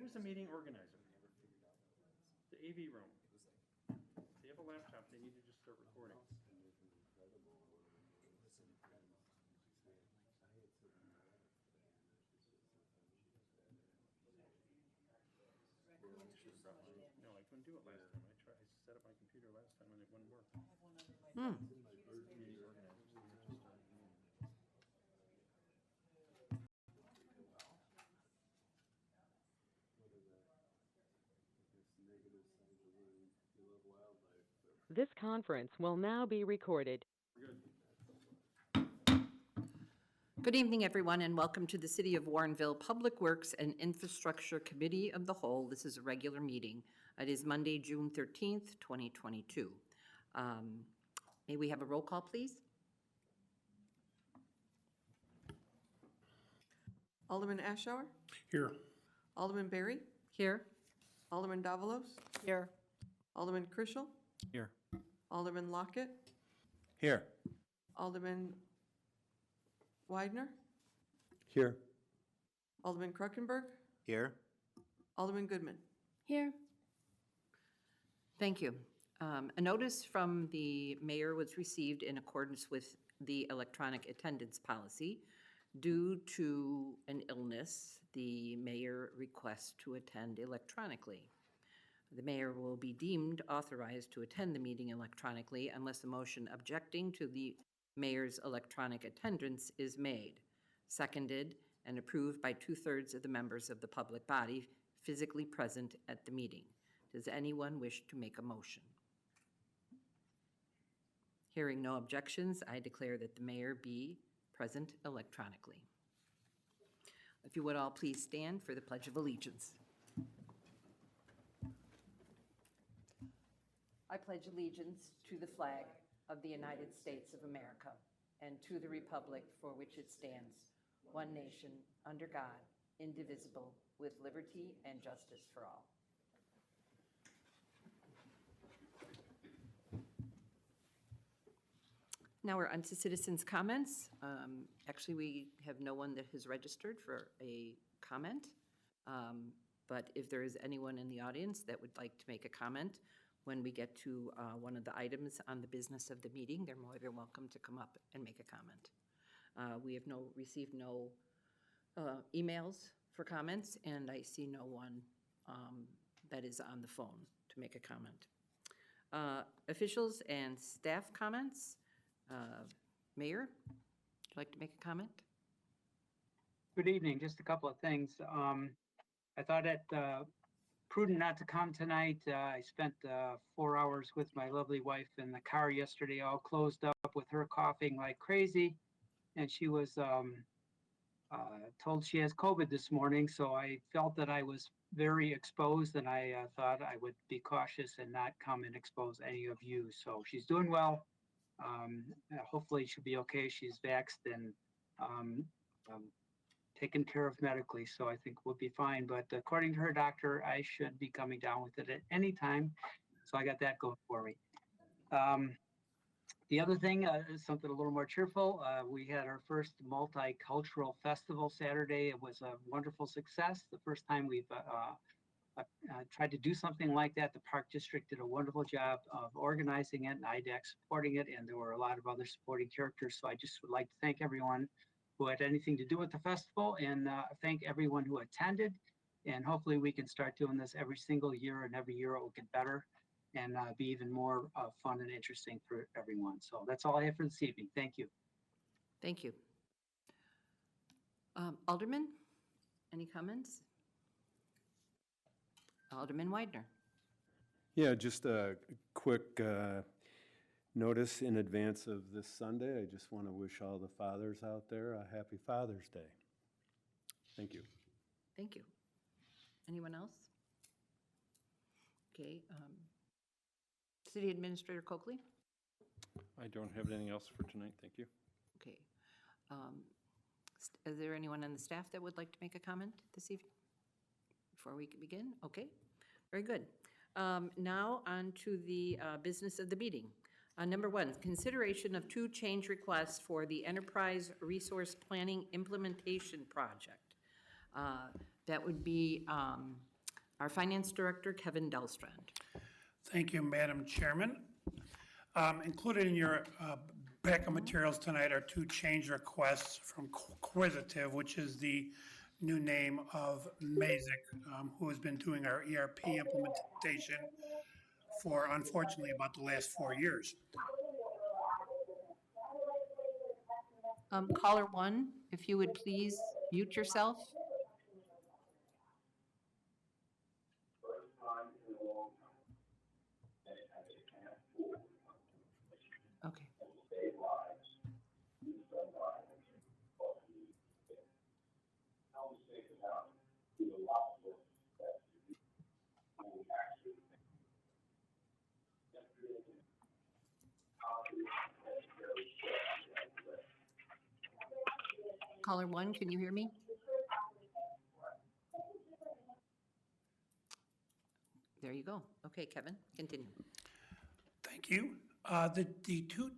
Who's the meeting organizer? The AV room. They have a laptop, they need to just start recording. No, I couldn't do it last time. I set up my computer last time and it wouldn't work. Meeting organizer, so you have to start a meeting. This conference will now be recorded. Good. Good evening, everyone, and welcome to the City of Warrenville Public Works and Infrastructure Committee of the Whole. This is a regular meeting. It is Monday, June 13th, 2022. May we have a roll call, please? Alderman Ashour? Here. Alderman Berry? Here. Alderman Davalos? Here. Alderman Krischel? Here. Alderman Lockett? Here. Alderman Widener? Here. Alderman Kruckenberg? Here. Alderman Goodman? Here. Thank you. A notice from the mayor was received in accordance with the electronic attendance policy. Due to an illness, the mayor requests to attend electronically. The mayor will be deemed authorized to attend the meeting electronically unless a motion objecting to the mayor's electronic attendance is made, seconded, and approved by 2/3 of the members of the public body physically present at the meeting. Does anyone wish to make a motion? Hearing no objections, I declare that the mayor be present electronically. If you would all please stand for the Pledge of Allegiance. I pledge allegiance to the flag of the United States of America and to the republic for which it stands, one nation, under God, indivisible, with liberty and justice for all. Now we're on to citizens' comments. Actually, we have no one that has registered for a comment. But if there is anyone in the audience that would like to make a comment, when we get to one of the items on the business of the meeting, they're more than welcome to come up and make a comment. We have received no emails for comments, and I see no one that is on the phone to make a comment. Officials and staff comments. Mayor, would you like to make a comment? Good evening. Just a couple of things. I thought it prudent not to come tonight. I spent 4 hours with my lovely wife in the car yesterday, all closed up with her coughing like crazy. And she was told she has COVID this morning. So I felt that I was very exposed, and I thought I would be cautious and not come and expose any of you. So she's doing well. Hopefully she'll be okay. She's vaxxed and taken care of medically, so I think we'll be fine. But according to her doctor, I should be coming down with it at any time. So I got that going for me. The other thing is something a little more cheerful. We had our first multicultural festival Saturday. It was a wonderful success. The first time we've tried to do something like that. The Park District did a wonderful job of organizing it, and IDAC supporting it, and there were a lot of other supporting characters. So I just would like to thank everyone who had anything to do with the festival, and thank everyone who attended. And hopefully we can start doing this every single year, and every year it will get better and be even more fun and interesting for everyone. So that's all I have for this evening. Thank you. Thank you. Alderman, any comments? Alderman Widener. Yeah, just a quick notice in advance of this Sunday. I just want to wish all the fathers out there a happy Father's Day. Thank you. Thank you. Anyone else? Okay. City Administrator Coakley? I don't have anything else for tonight, thank you. Okay. Is there anyone on the staff that would like to make a comment this evening before we can begin? Okay, very good. Now on to the business of the meeting. Number one, consideration of 2 change requests for the Enterprise Resource Planning Implementation Project. That would be our Finance Director, Kevin Dahlstrand. Thank you, Madam Chairman. Included in your backup materials tonight are two change requests from Quisitive, which is the new name of Mazik, who has been doing our ERP implementation for, unfortunately, about the last 4 years. Caller 1, if you would please mute yourself. Okay. Caller 1, can you hear me? There you go. Okay, Kevin, continue. Thank you. The two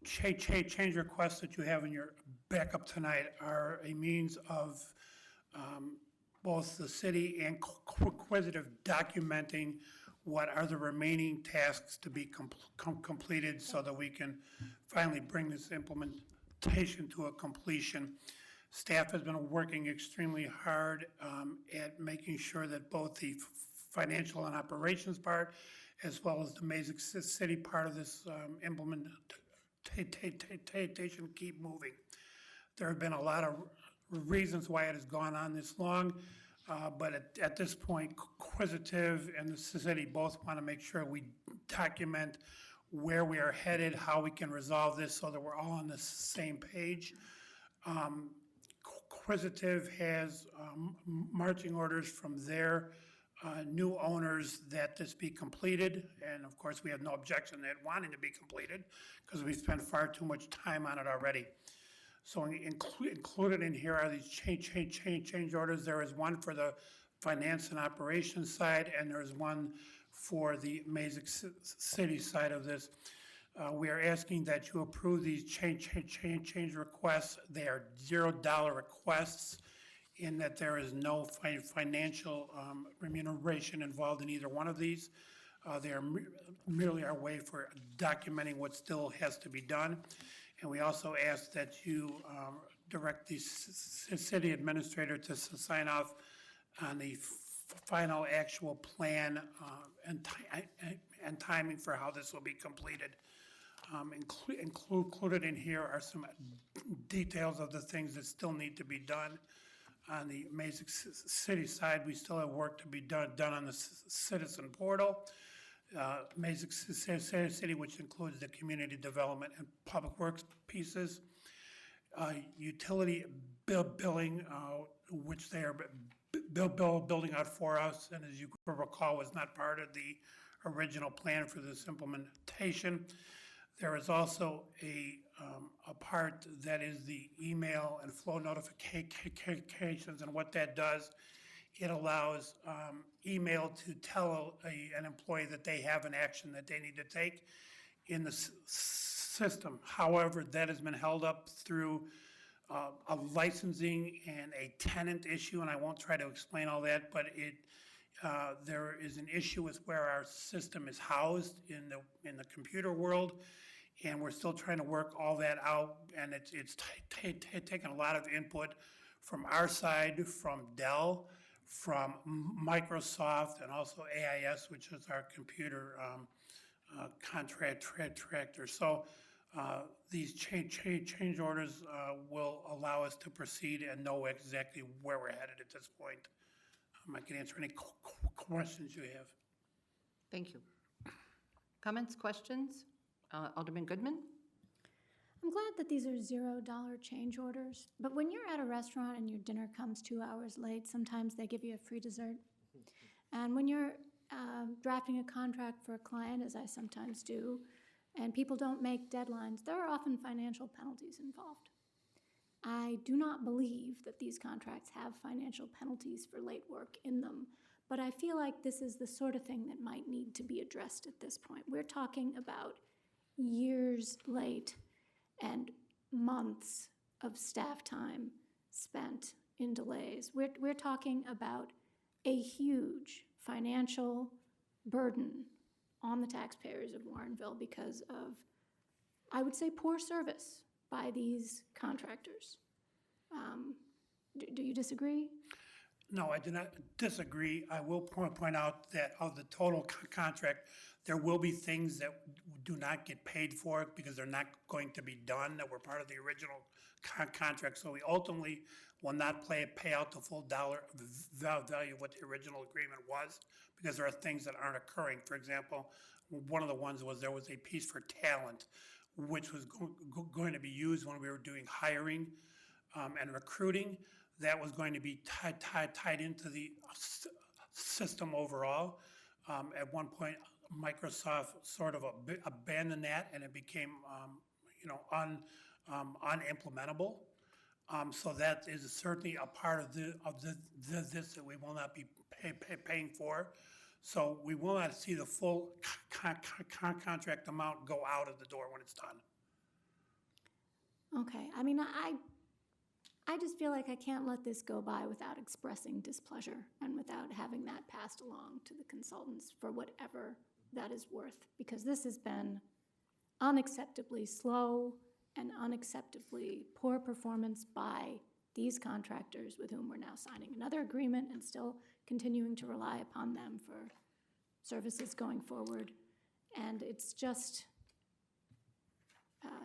change requests that you have in your backup tonight are a means of both the city and Quisitive documenting what are the remaining tasks to be completed so that we can finally bring this implementation to a completion. Staff has been working extremely hard at making sure that both the financial and operations part, as well as the Mazik City part of this implementation keep moving. There have been a lot of reasons why it has gone on this long, but at this point, Quisitive and the city both want to make sure we document where we are headed, how we can resolve this so that we're all on the same page. Quisitive has marching orders from their new owners that this be completed, and of course, we have no objection to it wanting to be completed because we've spent far too much time on it already. So included in here are these change orders. There is one for the finance and operations side, and there is one for the Mazik City side of this. We are asking that you approve these change requests. They are $0 requests in that there is no financial remuneration involved in either one of these. They are merely our way for documenting what still has to be done. And we also ask that you direct the city administrator to sign off on the final actual plan and timing for how this will be completed. Included in here are some details of the things that still need to be done. On the Mazik City side, we still have work to be done on the citizen portal. Mazik City, which includes the community development and public works pieces. Utility billing, which they are building out for us, and as you recall, was not part of the original plan for this implementation. There is also a part that is the email and flow notifications, and what that does, it allows email to tell an employee that they have an action that they need to take in the system. However, that has been held up through a licensing and a tenant issue, and I won't try to explain all that, but there is an issue with where our system is housed in the computer world, and we're still trying to work all that out, and it's taken a lot of input from our side, from Dell, from Microsoft, and also AIS, which is our computer contractor. So these change orders will allow us to proceed and know exactly where we're headed at this point. I can answer any questions you have. Thank you. Comments, questions? Alderman Goodman? I'm glad that these are $0 change orders, but when you're at a restaurant and your dinner comes 2 hours late, sometimes they give you a free dessert. And when you're drafting a contract for a client, as I sometimes do, and people don't make deadlines, there are often financial penalties involved. I do not believe that these contracts have financial penalties for late work in them, but I feel like this is the sort of thing that might need to be addressed at this point. We're talking about years late and months of staff time spent in delays. We're talking about a huge financial burden on the taxpayers of Warrenville because of, I would say, poor service by these contractors. Do you disagree? No, I do not disagree. I will point out that of the total contract, there will be things that do not get paid for because they're not going to be done, that were part of the original contract. So we ultimately will not pay out the full dollar value of what the original agreement was, because there are things that aren't occurring. For example, one of the ones was there was a piece for talent, which was going to be used when we were doing hiring and recruiting. That was going to be tied into the system overall. At one point, Microsoft sort of abandoned that, and it became, unimplementable. So that is certainly a part of this that we will not be paying for. So we will not see the full contract amount go out of the door when it's done. Okay, I mean, I just feel like I can't let this go by without expressing displeasure and without having that passed along to the consultants for whatever that is worth, because this has been unacceptably slow and unacceptably poor performance by these contractors with whom we're now signing another agreement and still continuing to rely upon them for services going forward. And it's just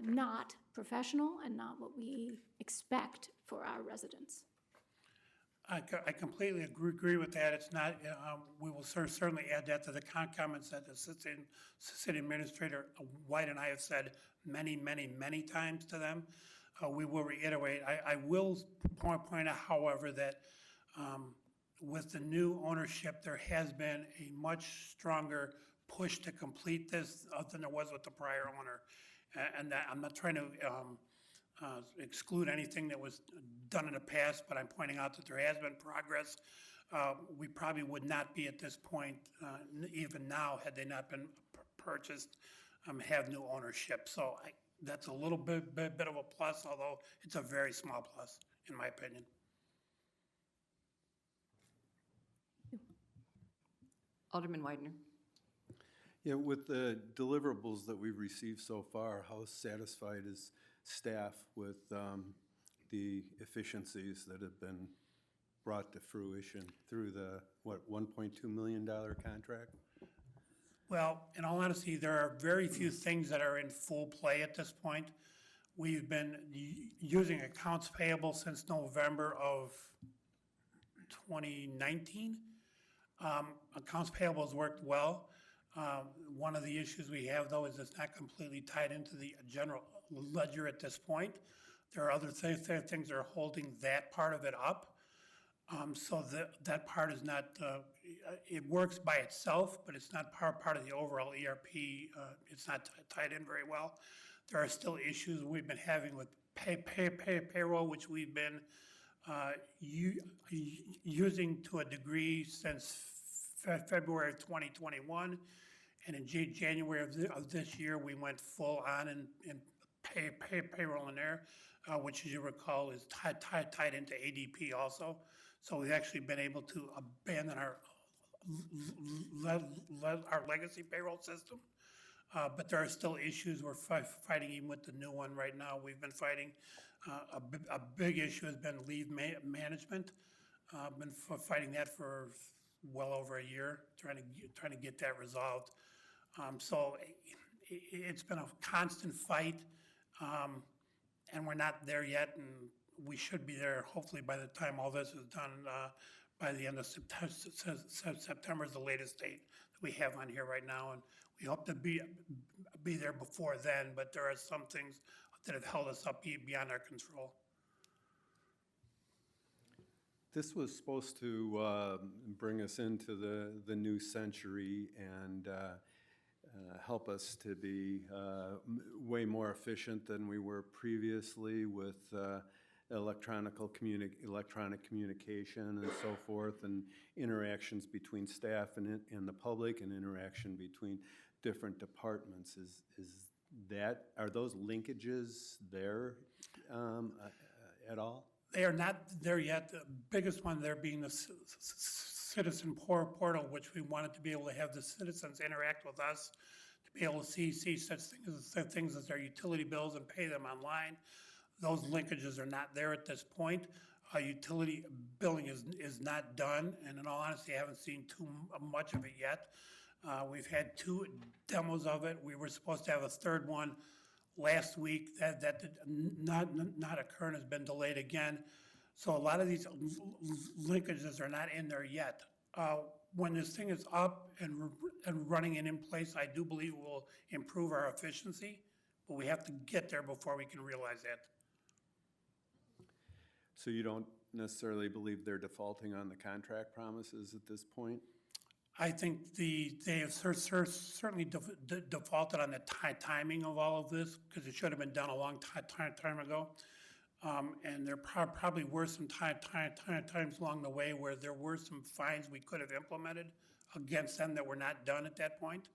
not professional and not what we expect for our residents. I completely agree with that. It's not, we will certainly add that to the comments that the city administrator White and I have said many times to them. We will reiterate. I will point out, however, that with the new ownership, there has been a much stronger push to complete this than there was with the prior owner. And that, I'm not trying to exclude anything that was done in the past, but I'm pointing out that there has been progress. We probably would not be at this point, even now, had they not been purchased, have new ownership. So that's a little bit of a plus, although it's a very small plus, in my opinion. Alderman Widener. Yeah, with the deliverables that we've received so far, how satisfied is staff with the efficiencies that have been brought to fruition through the, $1.2 million contract? Well, in all honesty, there are very few things that are in full play at this point. We've been using accounts payable since November of 2019. Accounts payable has worked well. One of the issues we have, though, is it's not completely tied into the general ledger at this point. There are other things that are holding that part of it up. So that part is not, it works by itself, but it's not part of the overall ERP. It's not tied in very well. There are still issues we've been having with payroll, which we've been using to a degree since February of 2021. And in January of this year, we went full on and payroll in there, which, as you recall, is tied into ADP also. So we've actually been able to abandon our legacy payroll system. But there are still issues we're fighting even with the new one right now. We've been fighting, a big issue has been leave management. Been fighting that for well over a year, trying to get that resolved. So it's been a constant fight, and we're not there yet, and we should be there hopefully by the time all this is done, by the end of September is the latest date that we have on here right now, and we hope to be there before then, but there are some things that have held us up beyond our control. This was supposed to bring us into the new century and help us to be way more efficient than we were previously with electronic communication and so forth, and interactions between staff and the public, and interaction between different departments. Are those linkages there at all? They are not there yet. The biggest one there being the citizen portal, which we wanted to be able to have the citizens interact with us, to be able to see such things as their utility bills and pay them online. Those linkages are not there at this point. Utility billing is not done, and in all honesty, I haven't seen too much of it yet. We've had 2 demos of it. We were supposed to have a third one last week. That did not occur and has been delayed again. So a lot of these linkages are not in there yet. When this thing is up and running and in place, I do believe it will improve our efficiency, but we have to get there before we can realize that. So you don't necessarily believe they're defaulting on the contract promises at this point? I think they have certainly defaulted on the timing of all of this, because it should have been done a long time ago. And there probably were some times along the way where there were some fines we could have implemented against them that were not done at that point.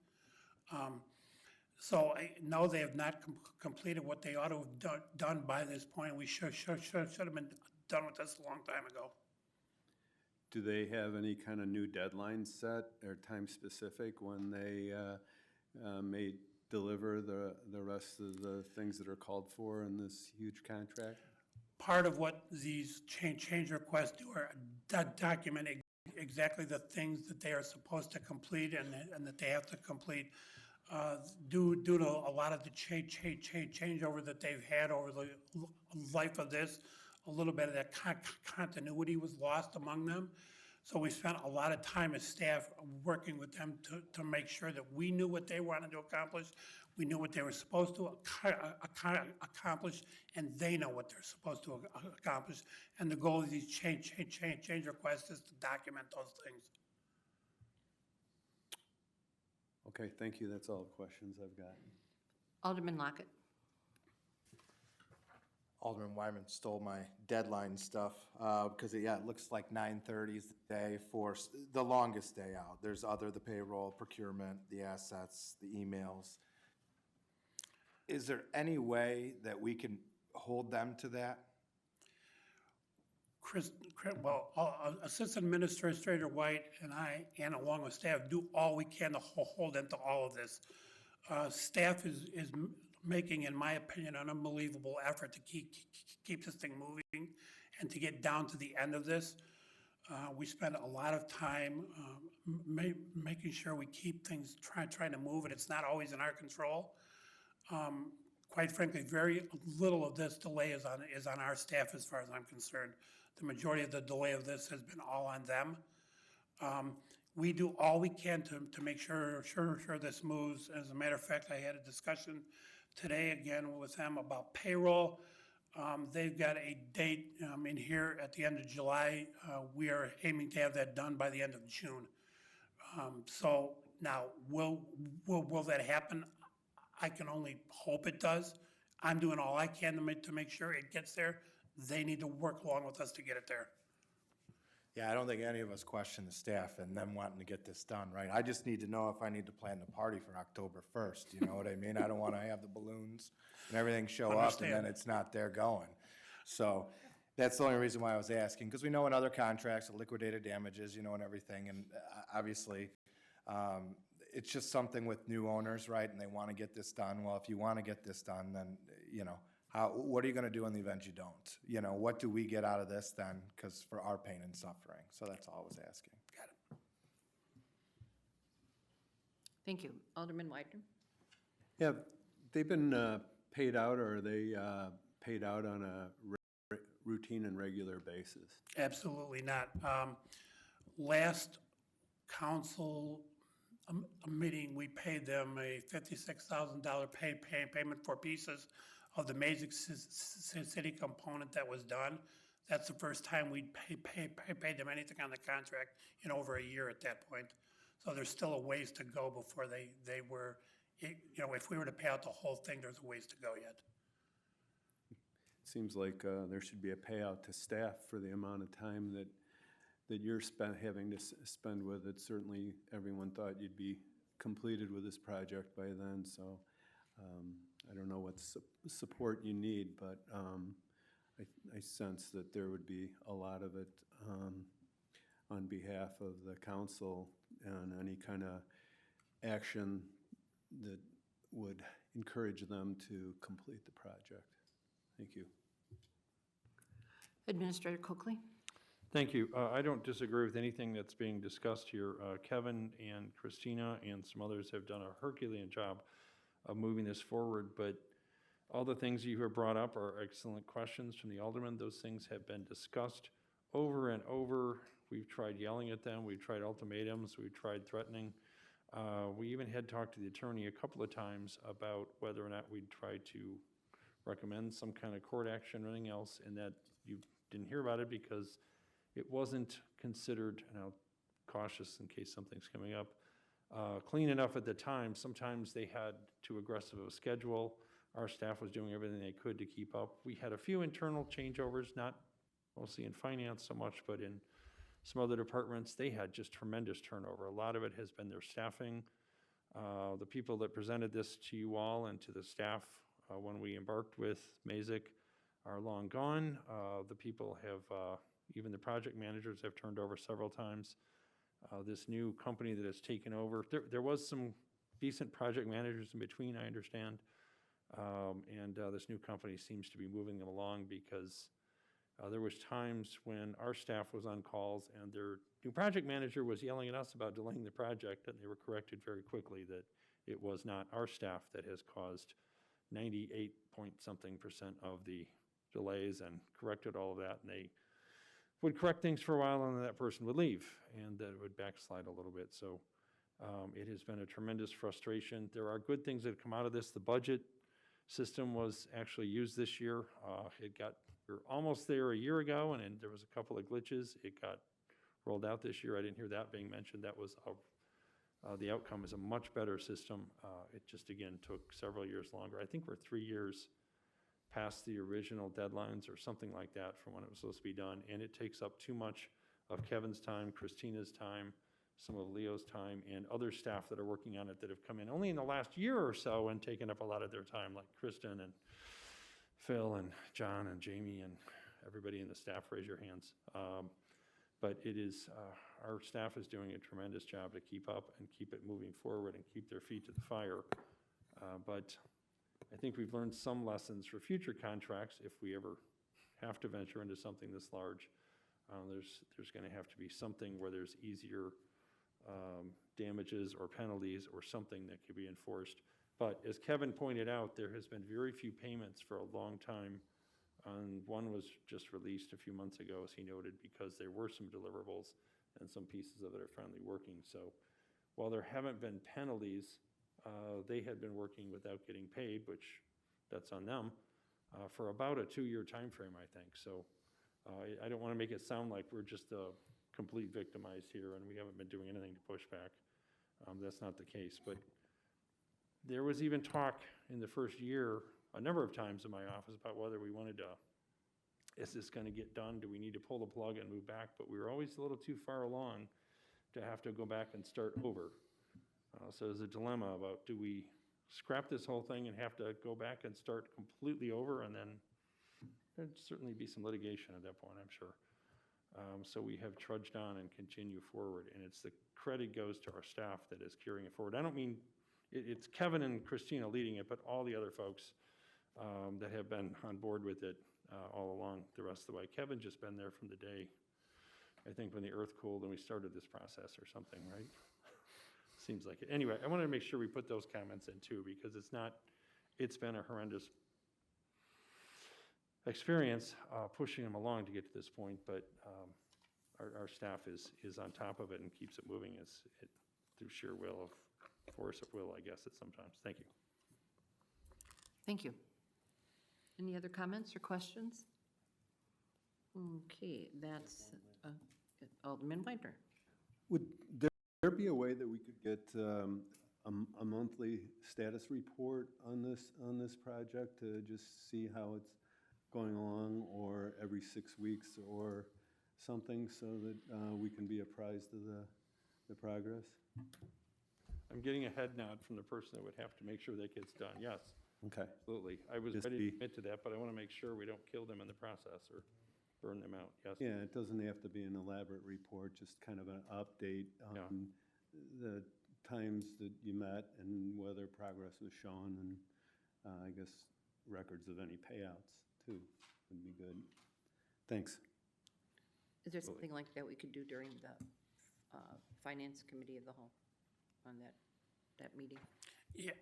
So I know they have not completed what they ought to have done by this point. We should have been done with this a long time ago. Do they have any kind of new deadlines set or time specific when they may deliver the rest of the things that are called for in this huge contract? Part of what these change requests do are document exactly the things that they are supposed to complete and that they have to complete. Due to a lot of the changeover that they've had over the life of this, a little bit of that continuity was lost among them. So we spent a lot of time as staff working with them to make sure that we knew what they wanted to accomplish, we knew what they were supposed to accomplish, and they know what they're supposed to accomplish. And the goal of these change requests is to document those things. Okay, thank you. That's all the questions I've got. Alderman Lockett. Alderman Wyman stole my deadline stuff, because it looks like 9:30 is the day for the longest day out. There's the payroll, procurement, the assets, the emails. Is there any way that we can hold them to that? Assistant Administrator White and I, and along with staff, do all we can to hold them to all of this. Staff is making, in my opinion, an unbelievable effort to keep this thing moving and to get down to the end of this. We spend a lot of time making sure we keep things, trying to move it. It's not always in our control. Quite frankly, very little of this delay is on our staff as far as I'm concerned. The majority of the delay of this has been all on them. We do all we can to make sure this moves. As a matter of fact, I had a discussion today again with them about payroll. They've got a date in here at the end of July. We are aiming to have that done by the end of June. So now, will that happen? I can only hope it does. I'm doing all I can to make sure it gets there. They need to work along with us to get it there. Yeah, I don't think any of us question the staff and them wanting to get this done, right? I just need to know if I need to plan the party for October 1st, you know what I mean? I don't want to have the balloons and everything show up and then it's not there going. So that's the only reason why I was asking, because we know in other contracts, the liquidated damages, and everything, and obviously, it's just something with new owners, right? And they want to get this done. Well, if you want to get this done, then, what are you going to do in the event you don't? What do we get out of this then? Because for our pain and suffering. So that's all I was asking. Got it. Thank you. Alderman Widener. Yeah, they've been paid out, or are they paid out on a routine and regular basis? Absolutely not. Last council meeting, we paid them a $56,000 payment for pieces of the Mazik City component that was done. That's the first time we'd paid them anything on the contract in over a year at that point. So there's still a ways to go before they were, if we were to pay out the whole thing, there's a ways to go yet. Seems like there should be a payout to staff for the amount of time that you're having to spend with it. Certainly, everyone thought you'd be completed with this project by then, so I don't know what support you need, but I sense that there would be a lot of it. on behalf of the council on any kind of action that would encourage them to complete the project. Thank you. Administrator Coakley? Thank you. I don't disagree with anything that's being discussed here. Kevin and Christina and some others have done a Herculean job of moving this forward, but all the things you have brought up are excellent questions from the aldermen. Those things have been discussed over and over. We've tried yelling at them. We've tried ultimatums. We've tried threatening. We even had talked to the attorney a couple of times about whether or not we'd try to recommend some kind of court action or anything else, and that you didn't hear about it because it wasn't considered, and I'm cautious in case something's coming up, clean enough at the time. Sometimes they had too aggressive of a schedule. Our staff was doing everything they could to keep up. We had a few internal changeovers, not mostly in finance so much, but in some other departments. They had just tremendous turnover. A lot of it has been their staffing. The people that presented this to you all and to the staff when we embarked with Mazik are long gone. The people have, even the project managers have turned over several times. This new company that has taken over, there was some decent project managers in between, I understand. And this new company seems to be moving them along because there was times when our staff was on calls and their new project manager was yelling at us about delaying the project, and they were corrected very quickly that it was not our staff that has caused 98-point-something% of the delays, and corrected all of that. And they would correct things for a while and then that person would leave and that it would backslide a little bit. So it has been a tremendous frustration. There are good things that have come out of this. The budget system was actually used this year. We were almost there a year ago, and there was a couple of glitches. It got rolled out this year. I didn't hear that being mentioned. That was the outcome is a much better system. It just, again, took several years longer. I think we're 3 years past the original deadlines or something like that from when it was supposed to be done, and it takes up too much of Kevin's time, Christina's time, some of Leo's time, and other staff that are working on it that have come in only in the last year or so and taken up a lot of their time, like Kristen and Phil and John and Jamie and everybody in the staff. Raise your hands. But it is, our staff is doing a tremendous job to keep up and keep it moving forward and keep their feet to the fire. But I think we've learned some lessons for future contracts. If we ever have to venture into something this large, there's going to have to be something where there's easier damages or penalties or something that could be enforced. But as Kevin pointed out, there has been very few payments for a long time. One was just released a few months ago, as he noted, because there were some deliverables and some pieces of it are finally working. So while there haven't been penalties, they had been working without getting paid, which that's on them, for about a 2-year time frame, I think. So I don't want to make it sound like we're just complete victimized here and we haven't been doing anything to push back. That's not the case. But there was even talk in the first year a number of times in my office about whether we wanted to, is this going to get done? Do we need to pull the plug and move back? But we were always a little too far along to have to go back and start over. So there's a dilemma about, do we scrap this whole thing and have to go back and start completely over? And then there'd certainly be some litigation at that point, I'm sure. So we have trudged on and continue forward. And it's the credit goes to our staff that is carrying it forward. I don't mean it's Kevin and Christina leading it, but all the other folks that have been on board with it all along the rest of the way. Kevin's just been there from the day, I think, when the earth cooled and we started this process or something, right? Seems like it. Anyway, I wanted to make sure we put those comments in too, because it's been a horrendous experience pushing them along to get to this point, but our staff is on top of it and keeps it moving through sheer force of will, I guess, at sometimes. Thank you. Thank you. Any other comments or questions? Okay, that's Alderman Widener. Would there be a way that we could get a monthly status report on this project to just see how it's going along, or every 6 weeks or something, so that we can be apprised of the progress? I'm getting a head nod from the person that would have to make sure that gets done. Yes, Okay. absolutely. I was Just ready to be- admit to that, but I want to make sure we don't kill them in the process or burn them out, yes. Yeah, it doesn't have to be an elaborate report, just kind of an update Yeah. on the times that you met and whether progress was shown, and I guess records of any payouts too would be good. Thanks. Is there something like that we could do during the Finance Committee of the Whole on that meeting?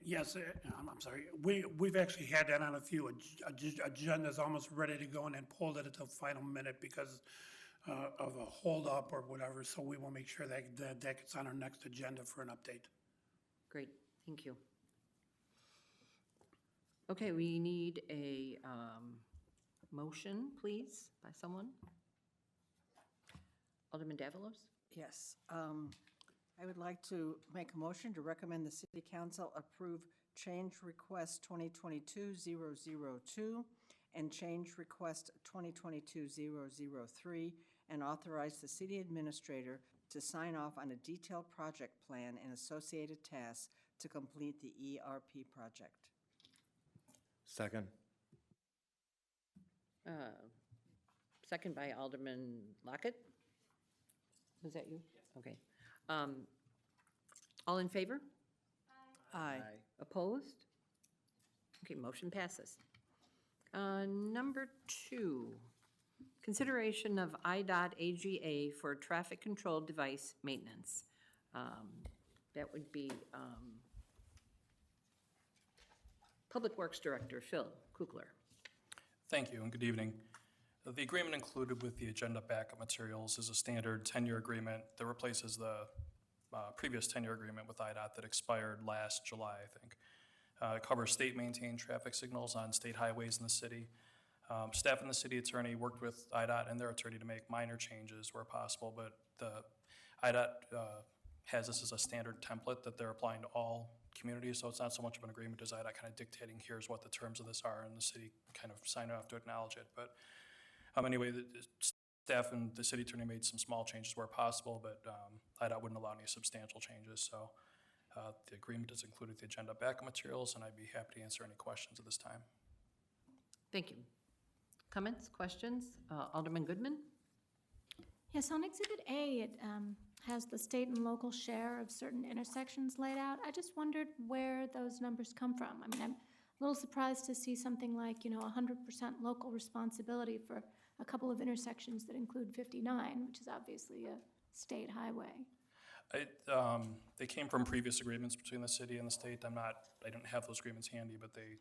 Yes, I'm sorry. We've actually had that on a few agendas, almost ready to go, and then pulled it at the final minute because of a holdup or whatever. So we will make sure that gets on our next agenda for an update. Great, thank you. Okay, we need a motion, please, by someone. Alderman Davalos? Yes. I would like to make a motion to recommend the City Council approve change request 2022-002 and change request 2022-003 and authorize the city administrator to sign off on a detailed project plan and associated tasks to complete the ERP project. Second. Second by Alderman Lockett? Was that you? Okay. All in favor? Aye. Opposed? Okay, motion passes. Number 2, consideration of IDOT AGA for traffic control device maintenance. That would be Public Works Director Phil Kukler. Thank you and good evening. The agreement included with the agenda backup materials is a standard 10-year agreement that replaces the previous 10-year agreement with IDOT that expired last July, I think. It covers state-maintained traffic signals on state highways in the city. Staff and the city attorney worked with IDOT and their attorney to make minor changes where possible, but the IDOT has this as a standard template that they're applying to all communities, so it's not so much of an agreement as IDOT kind of dictating here's what the terms of this are, and the city kind of sign off to acknowledge it. But anyway, the staff and the city attorney made some small changes where possible, but IDOT wouldn't allow any substantial changes. So the agreement is included with the agenda backup materials, and I'd be happy to answer any questions at this time. Thank you. Comments, questions? Alderman Goodman? Yes, on Exhibit A, it has the state and local share of certain intersections laid out. I just wondered where those numbers come from. I mean, I'm a little surprised to see something like, 100% local responsibility for a couple of intersections that include 59, which is obviously a state highway. They came from previous agreements between the city and the state. I don't have those agreements handy, but they,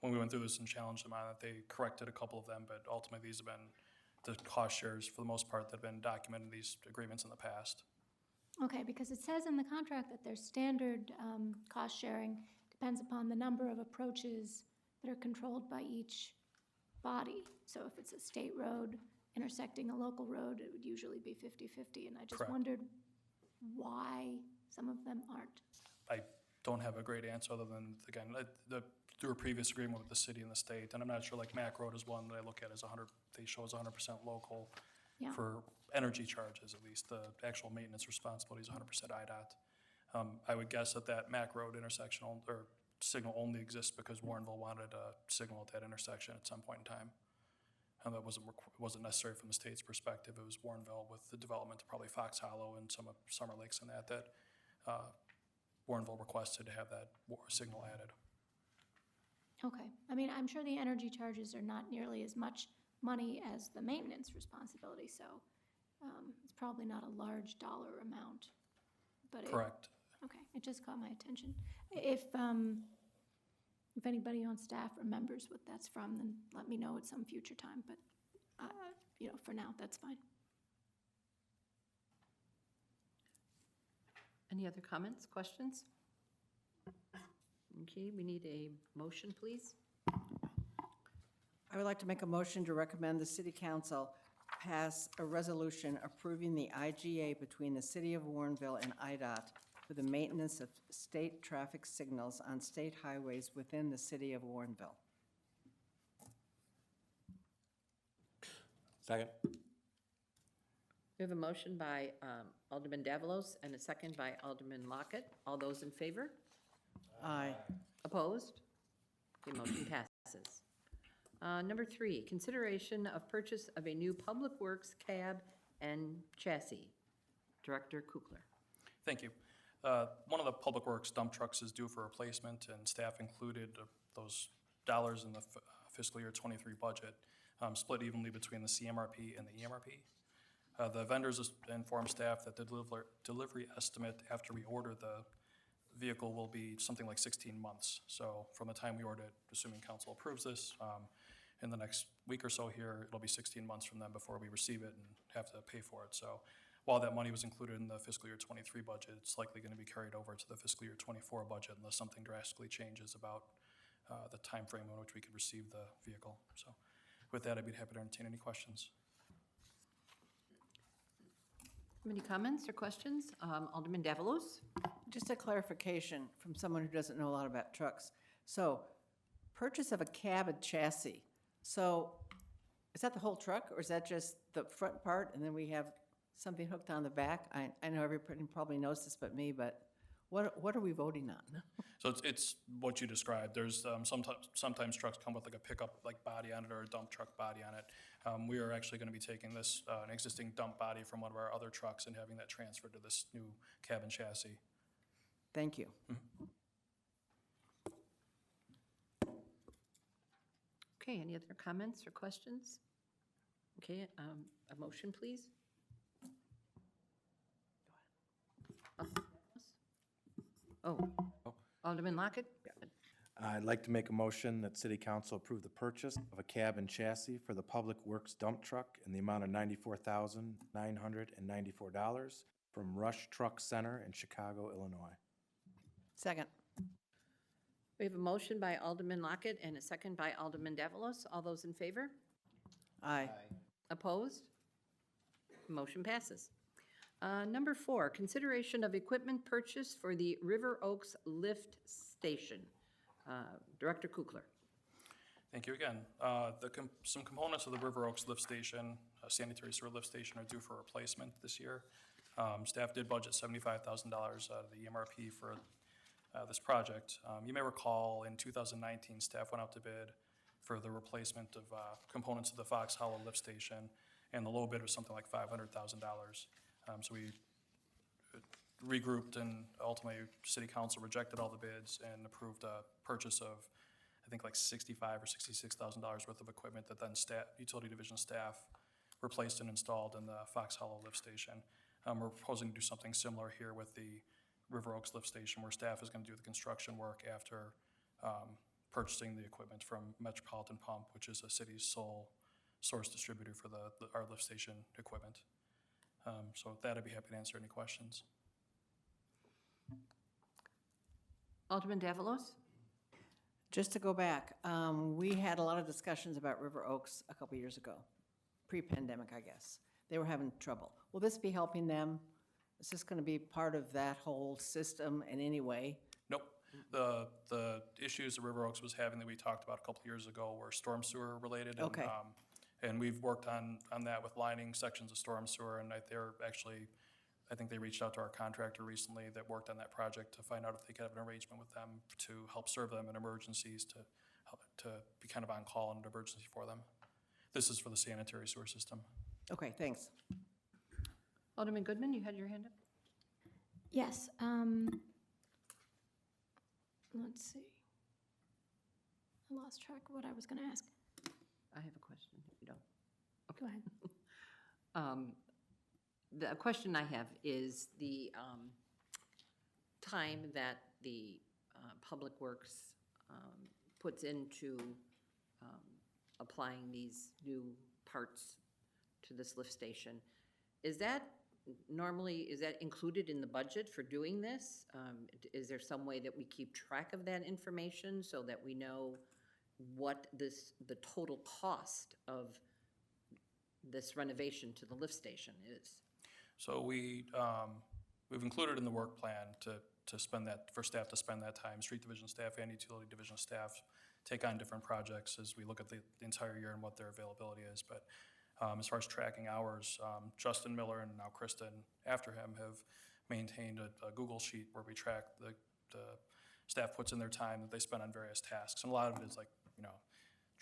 when we went through this and challenged them on it, they corrected a couple of them, but ultimately these have been the cost shares for the most part that have been documented in these agreements in the past. Okay, because it says in the contract that their standard cost sharing depends upon the number of approaches that are controlled by each body. So if it's a state road intersecting a local road, it would usually be 50-50, and I just Correct. wondered why some of them aren't. I don't have a great answer other than, again, through a previous agreement with the city and the state, and I'm not sure, like Mac Road is one that I look at as 100, they show as 100% local. Yeah. For energy charges, at least, the actual maintenance responsibility is 100% IDOT. I would guess that Mac Road intersection or signal only exists because Warrenville wanted a signal at that intersection at some point in time. And that wasn't necessary from the state's perspective. It was Warrenville with the development of probably Fox Hollow and some of Summer Lakes and that Warrenville requested to have that signal added. Okay, I mean, I'm sure the energy charges are not nearly as much money as the maintenance responsibility, so it's probably not a large dollar amount. But Correct. Okay, it just caught my attention. If anybody on staff remembers what that's from, then let me know at some future time, but, for now, that's fine. Any other comments, questions? Okay, we need a motion, please. I would like to make a motion to recommend the City Council pass a resolution approving the IGA between the City of Warrenville and IDOT for the maintenance of state traffic signals on state highways within the City of Warrenville. Second. We have a motion by Alderman Davalos and a second by Alderman Lockett. All those in favor? Aye. Opposed? Okay, motion passes. Number 3, consideration of purchase of a new Public Works cab and chassis. Director Kukler. Thank you. One of the Public Works dump trucks is due for replacement, and staff included those dollars in the fiscal year '23 budget, split evenly between the CMRP and the EMRP. The vendors informed staff that the delivery estimate after we order the vehicle will be something like 16 months. So from the time we order it, assuming council approves this, in the next week or so here, it'll be 16 months from then before we receive it and have to pay for it. So while that money was included in the fiscal year '23 budget, it's likely going to be carried over to the fiscal year '24 budget unless something drastically changes about the time frame in which we could receive the vehicle. So with that, I'd be happy to entertain any questions. Any comments or questions? Alderman Davalos? Just a clarification from someone who doesn't know a lot about trucks. So, purchase of a cab and chassis. So, is that the whole truck, or is that just the front part, and then we have something hooked on the back? I know everybody probably knows this but me, but what are we voting on? So it's what you described. There's sometimes trucks come with like a pickup like body on it or a dump truck body on it. We are actually going to be taking this, an existing dump body from one of our other trucks and having that transferred to this new cab and chassis. Thank you. Okay, any other comments or questions? Okay, a motion, please. Oh, Alderman Lockett? I'd like to make a motion that City Council approve the purchase of a cab and chassis for the Public Works dump truck in the amount of $94,994 from Rush Truck Center in Chicago, Illinois. Second. We have a motion by Alderman Lockett and a second by Alderman Davalos. All those in favor? Aye. Opposed? Motion passes. Number 4, consideration of equipment purchase for the River Oaks Lift Station. Director Kukler. Thank you again. Some components of the River Oaks lift station, sanitary sewer lift station, are due for replacement this year. Staff did budget $75,000 out of the EMRP for this project. You may recall in 2019, staff went out to bid for the replacement of components of the Fox Hollow lift station, and the low bid was something like $500,000. So we regrouped, and ultimately City Council rejected all the bids and approved a purchase of, I think, like $65,000 or $66,000 worth of equipment that then utility division staff replaced and installed in the Fox Hollow lift station. We're proposing to do something similar here with the River Oaks lift station, where staff is going to do the construction work after purchasing the equipment from Metropolitan Pump, which is a city's sole source distributor for our lift station equipment. So with that, I'd be happy to answer any questions. Alderman Davalos? Just to go back, we had a lot of discussions about River Oaks a couple years ago, pre-pandemic, I guess. They were having trouble. Will this be helping them? Is this going to be part of that whole system in any way? Nope. The issues that River Oaks was having that we talked about a couple years ago were storm sewer related. And, Okay. And we've worked on that with lining sections of storm sewer, and they're actually, I think they reached out to our contractor recently that worked on that project to find out if they could have an arrangement with them to help serve them in emergencies, to be kind of on call in an emergency for them. This is for the sanitary sewer system. Okay, thanks. Alderman Goodman, you had your hand up? Yes, let's see. I lost track of what I was gonna ask. I have a question, if you don't. Go ahead. The question I have is the time that the Public Works puts into applying these new parts to this lift station. Is that included in the budget for doing this? Is there some way that we keep track of that information so that we know what the total cost of this renovation to the lift station is? So we've included in the work plan to spend that, for staff to spend that time, street division staff and utility division staff take on different projects as we look at the entire year and what their availability is. But as far as tracking hours, Justin Miller and now Kristen after him have maintained a Google sheet where we track the staff puts in their time that they spend on various tasks. And a lot of it is like,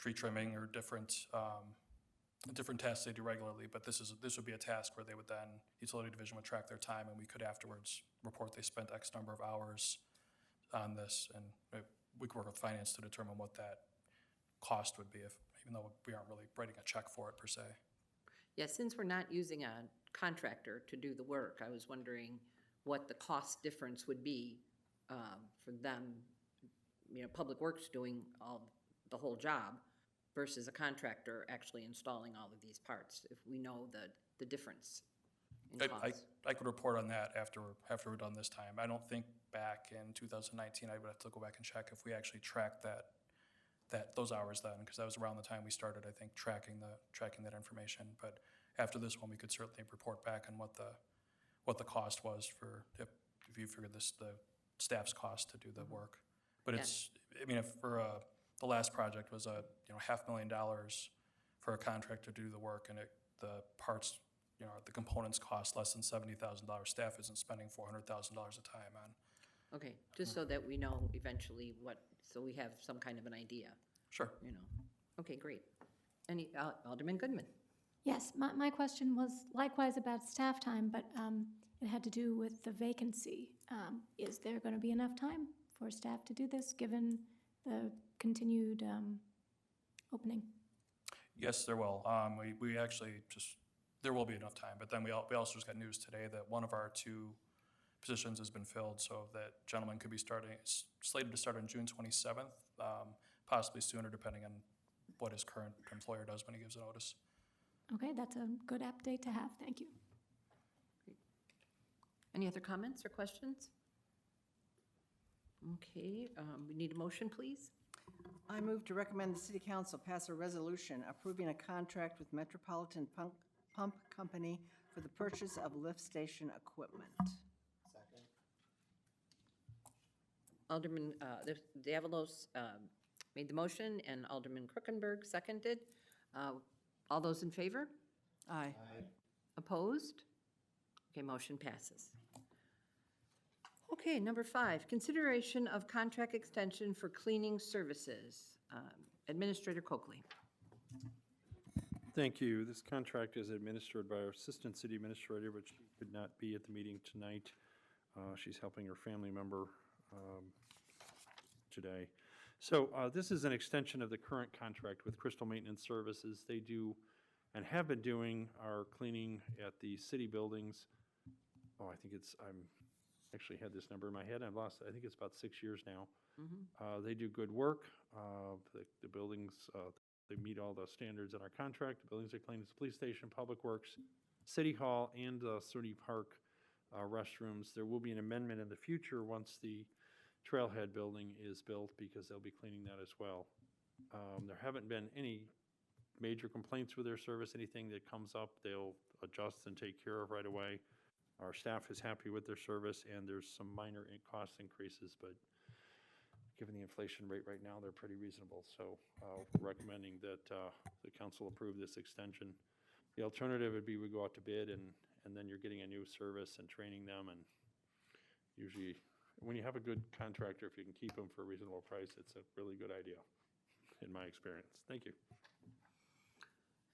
tree trimming or different tasks they do regularly, but this would be a task where they would then, utility division would track their time, and we could afterwards report they spent X number of hours on this, and we could work with finance to determine what that cost would be, even though we aren't really writing a check for it per se. Yeah, since we're not using a contractor to do the work, I was wondering what the cost difference would be for them, Public Works doing the whole job versus a contractor actually installing all of these parts, if we know the difference in cost. I could report on that after we're done this time. I don't think back in 2019, I would have to go back and check if we actually tracked those hours then, because that was around the time we started, I think, tracking that information. But after this one, we could certainly report back on what the cost was for, if you figured the staff's cost to do the work. But if for the last project was $500,000 for a contractor to do the work, and the parts, the components cost less than $70,000. Staff isn't spending $400,000 a time on. Okay, just so that we know eventually so we have some kind of an idea, Sure. Okay, great. Alderman Goodman? Yes, my question was likewise about staff time, but it had to do with the vacancy. Is there going to be enough time for staff to do this, given the continued opening? Yes, there will. We actually there will be enough time, but then we also just got news today that one of our 2 positions has been filled, so that gentleman could be slated to start on June 27th, possibly sooner, depending on what his current employer does when he gives a notice. Okay, that's a good update to have. Thank you. Any other comments or questions? Okay, we need a motion, please. I move to recommend the City Council pass a resolution approving a contract with Metropolitan Pump Company for the purchase of lift station equipment. Alderman Davalos made the motion, and Alderman Kroekenberg seconded. All those in favor? Aye. Opposed? Okay, motion passes. Okay, number 5, consideration of contract extension for cleaning services. Administrator Coakley. Thank you. This contract is administered by our Assistant City Administrator, but she could not be at the meeting tonight. She's helping her family member today. So this is an extension of the current contract with Crystal Maintenance Services. They do and have been doing our cleaning at the city buildings. I think I'm actually had this number in my head. I've lost it. I think it's about 6 years now. They do good work. The buildings, they meet all the standards in our contract. The buildings are clean as the police station, Public Works, City Hall, and City Park restrooms. There will be an amendment in the future once the Trailhead building is built, because they'll be cleaning that as well. There haven't been any major complaints with their service. Anything that comes up, they'll adjust and take care of right away. Our staff is happy with their service, and there's some minor cost increases, but given the inflation rate right now, they're pretty reasonable. So recommending that the council approve this extension. The alternative would be we go out to bid, and then you're getting a new service and training them, and usually when you have a good contractor, if you can keep them for a reasonable price, it's a really good idea, in my experience. Thank you.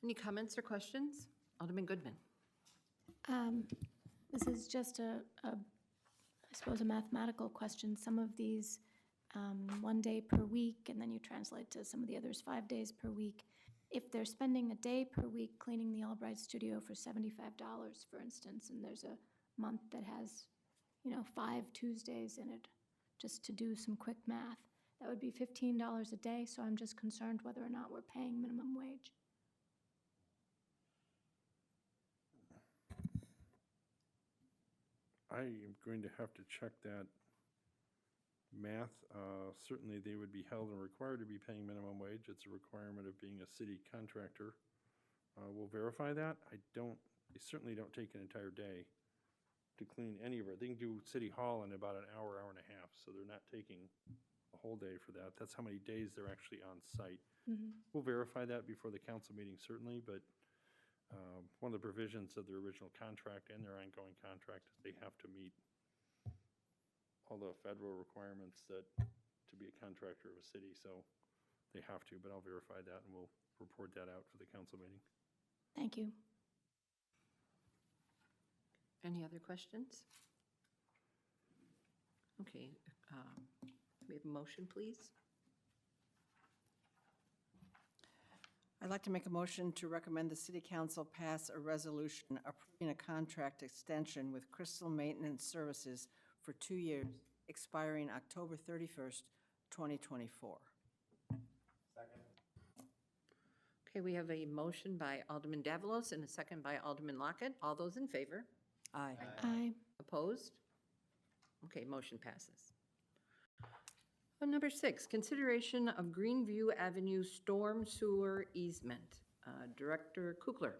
Any comments or questions? Alderman Goodman. This is just I suppose, a mathematical question. Some of these 1 day per week, and then you translate to some of the others 5 days per week. If they're spending a day per week cleaning the Albright studio for $75, for instance, and there's a month that has 5 Tuesdays in it, just to do some quick math, that would be $15 a day. So I'm just concerned whether or not we're paying minimum wage. I am going to have to check that math. Certainly, they would be held and required to be paying minimum wage. It's a requirement of being a city contractor. We'll verify that. They certainly don't take an entire day to clean any of it. They can do City Hall in about an hour, hour and a half, so they're not taking a whole day for that. That's how many days they're actually on site. We'll verify that before the council meeting, certainly, but one of the provisions of their original contract and their ongoing contract is they have to meet all the federal requirements to be a contractor of a city. So they have to, but I'll verify that and we'll report that out for the council meeting. Thank you. Any other questions? Okay, can we have a motion, please? I'd like to make a motion to recommend the city council pass a resolution approving a contract extension with Crystal Maintenance Services for 2 years, expiring October 31st, 2024. Okay, we have a motion by Alderman Davalos and a second by Alderman Lockett. All those in favor? Aye. Aye. Opposed? Okay, motion passes. Number 6, consideration of Greenview Avenue storm sewer easement. Director Kukler.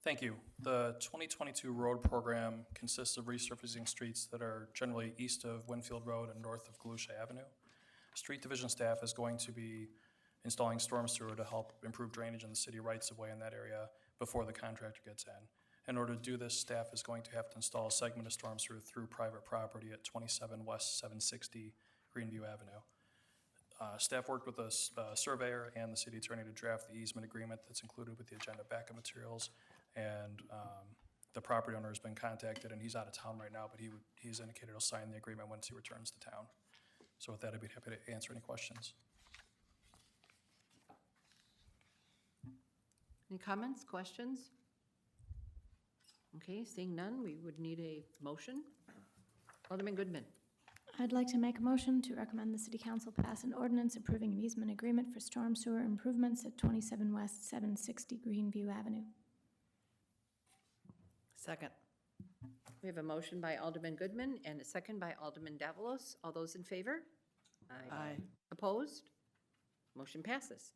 Thank you. The 2022 road program consists of resurfacing streets that are generally east of Winfield Road and north of Galusha Avenue. Street division staff is going to be installing storm sewer to help improve drainage in the city rights-of-way in that area before the contractor gets in. In order to do this, staff is going to have to install a segment of storm sewer through private property at 27 West 760 Greenview Avenue. Staff worked with a surveyor and the city attorney to draft the easement agreement that's included with the agenda backup materials. And the property owner has been contacted, and he's out of town right now, but he's indicated he'll sign the agreement once he returns to town. So with that, I'd be happy to answer any questions. Any comments, questions? Okay, seeing none, we would need a motion. Alderman Goodman. I'd like to make a motion to recommend the city council pass an ordinance approving an easement agreement for storm sewer improvements at 27 West 760 Greenview Avenue. Second. We have a motion by Alderman Goodman and a second by Alderman Davalos. All those in favor? Aye. Opposed? Motion passes.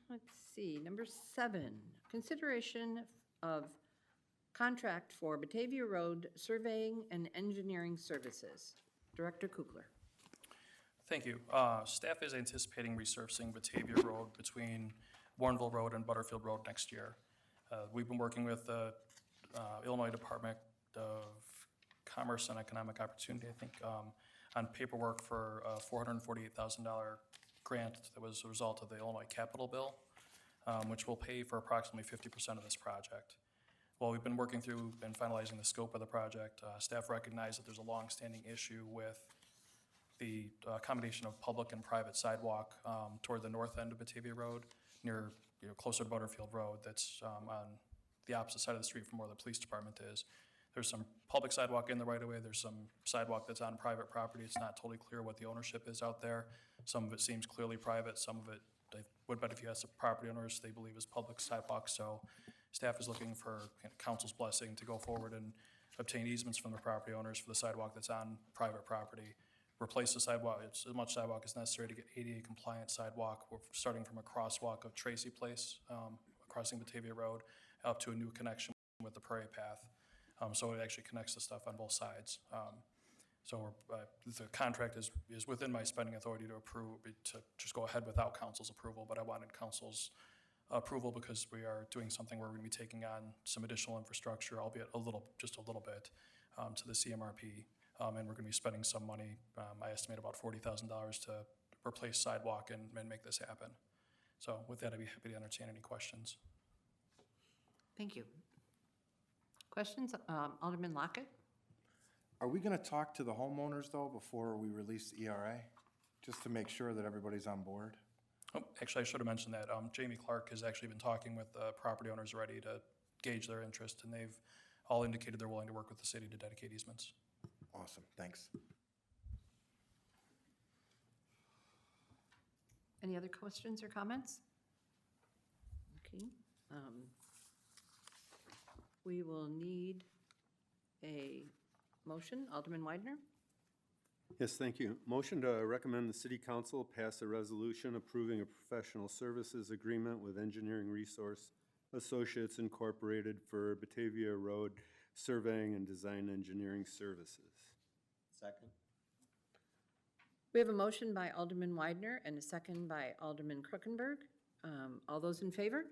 Let's see, number 7, consideration of contract for Batavia Road Surveying and Engineering Services. Director Kukler. Thank you. Staff is anticipating resurfacing Batavia Road between Warrenville Road and Butterfield Road next year. We've been working with the Illinois Department of Commerce and Economic Opportunity, I think, on paperwork for a $448,000 grant that was a result of the Illinois Capital Bill, which will pay for approximately 50% of this project. While we've been working through and finalizing the scope of the project, staff recognize that there's a long-standing issue with the combination of public and private sidewalk toward the north end of Batavia Road, near, closer to Butterfield Road, that's on the opposite side of the street from where the police department is. There's some public sidewalk in the right-of-way, there's some sidewalk that's on private property. It's not totally clear what the ownership is out there. Some of it seems clearly private, some of it, I would bet if you ask the property owners, they believe is public sidewalk. So staff is looking for council's blessing to go forward and obtain easements from the property owners for the sidewalk that's on private property. Replace the sidewalk, it's as much sidewalk as necessary to get ADA compliant sidewalk. We're starting from a crosswalk of Tracy Place, crossing Batavia Road, up to a new connection with the Prairie Path. So it actually connects the stuff on both sides. So the contract is within my spending authority to approve, to just go ahead without council's approval, but I wanted council's approval because we are doing something where we're gonna be taking on some additional infrastructure, albeit just a little bit, to the CMRP. And we're gonna be spending some money, I estimate about $40,000 to replace sidewalk and make this happen. So with that, I'd be happy to entertain any questions. Thank you. Questions? Alderman Lockett? Are we gonna talk to the homeowners, though, before we release the ERA? Just to make sure that everybody's on board? Oh, actually, I should have mentioned that. Jamie Clark has actually been talking with the property owners already to gauge their interest, and they've all indicated they're willing to work with the city to dedicate easements. Awesome, thanks. Any other questions or comments? Okay. We will need a motion. Alderman Widener? Yes, thank you. Motion to recommend the city council pass a resolution approving a professional services agreement with Engineering Resource Associates Incorporated for Batavia Road Surveying and Design Engineering Services. Second. We have a motion by Alderman Widener and a second by Alderman Kruckenberg. All those in favor?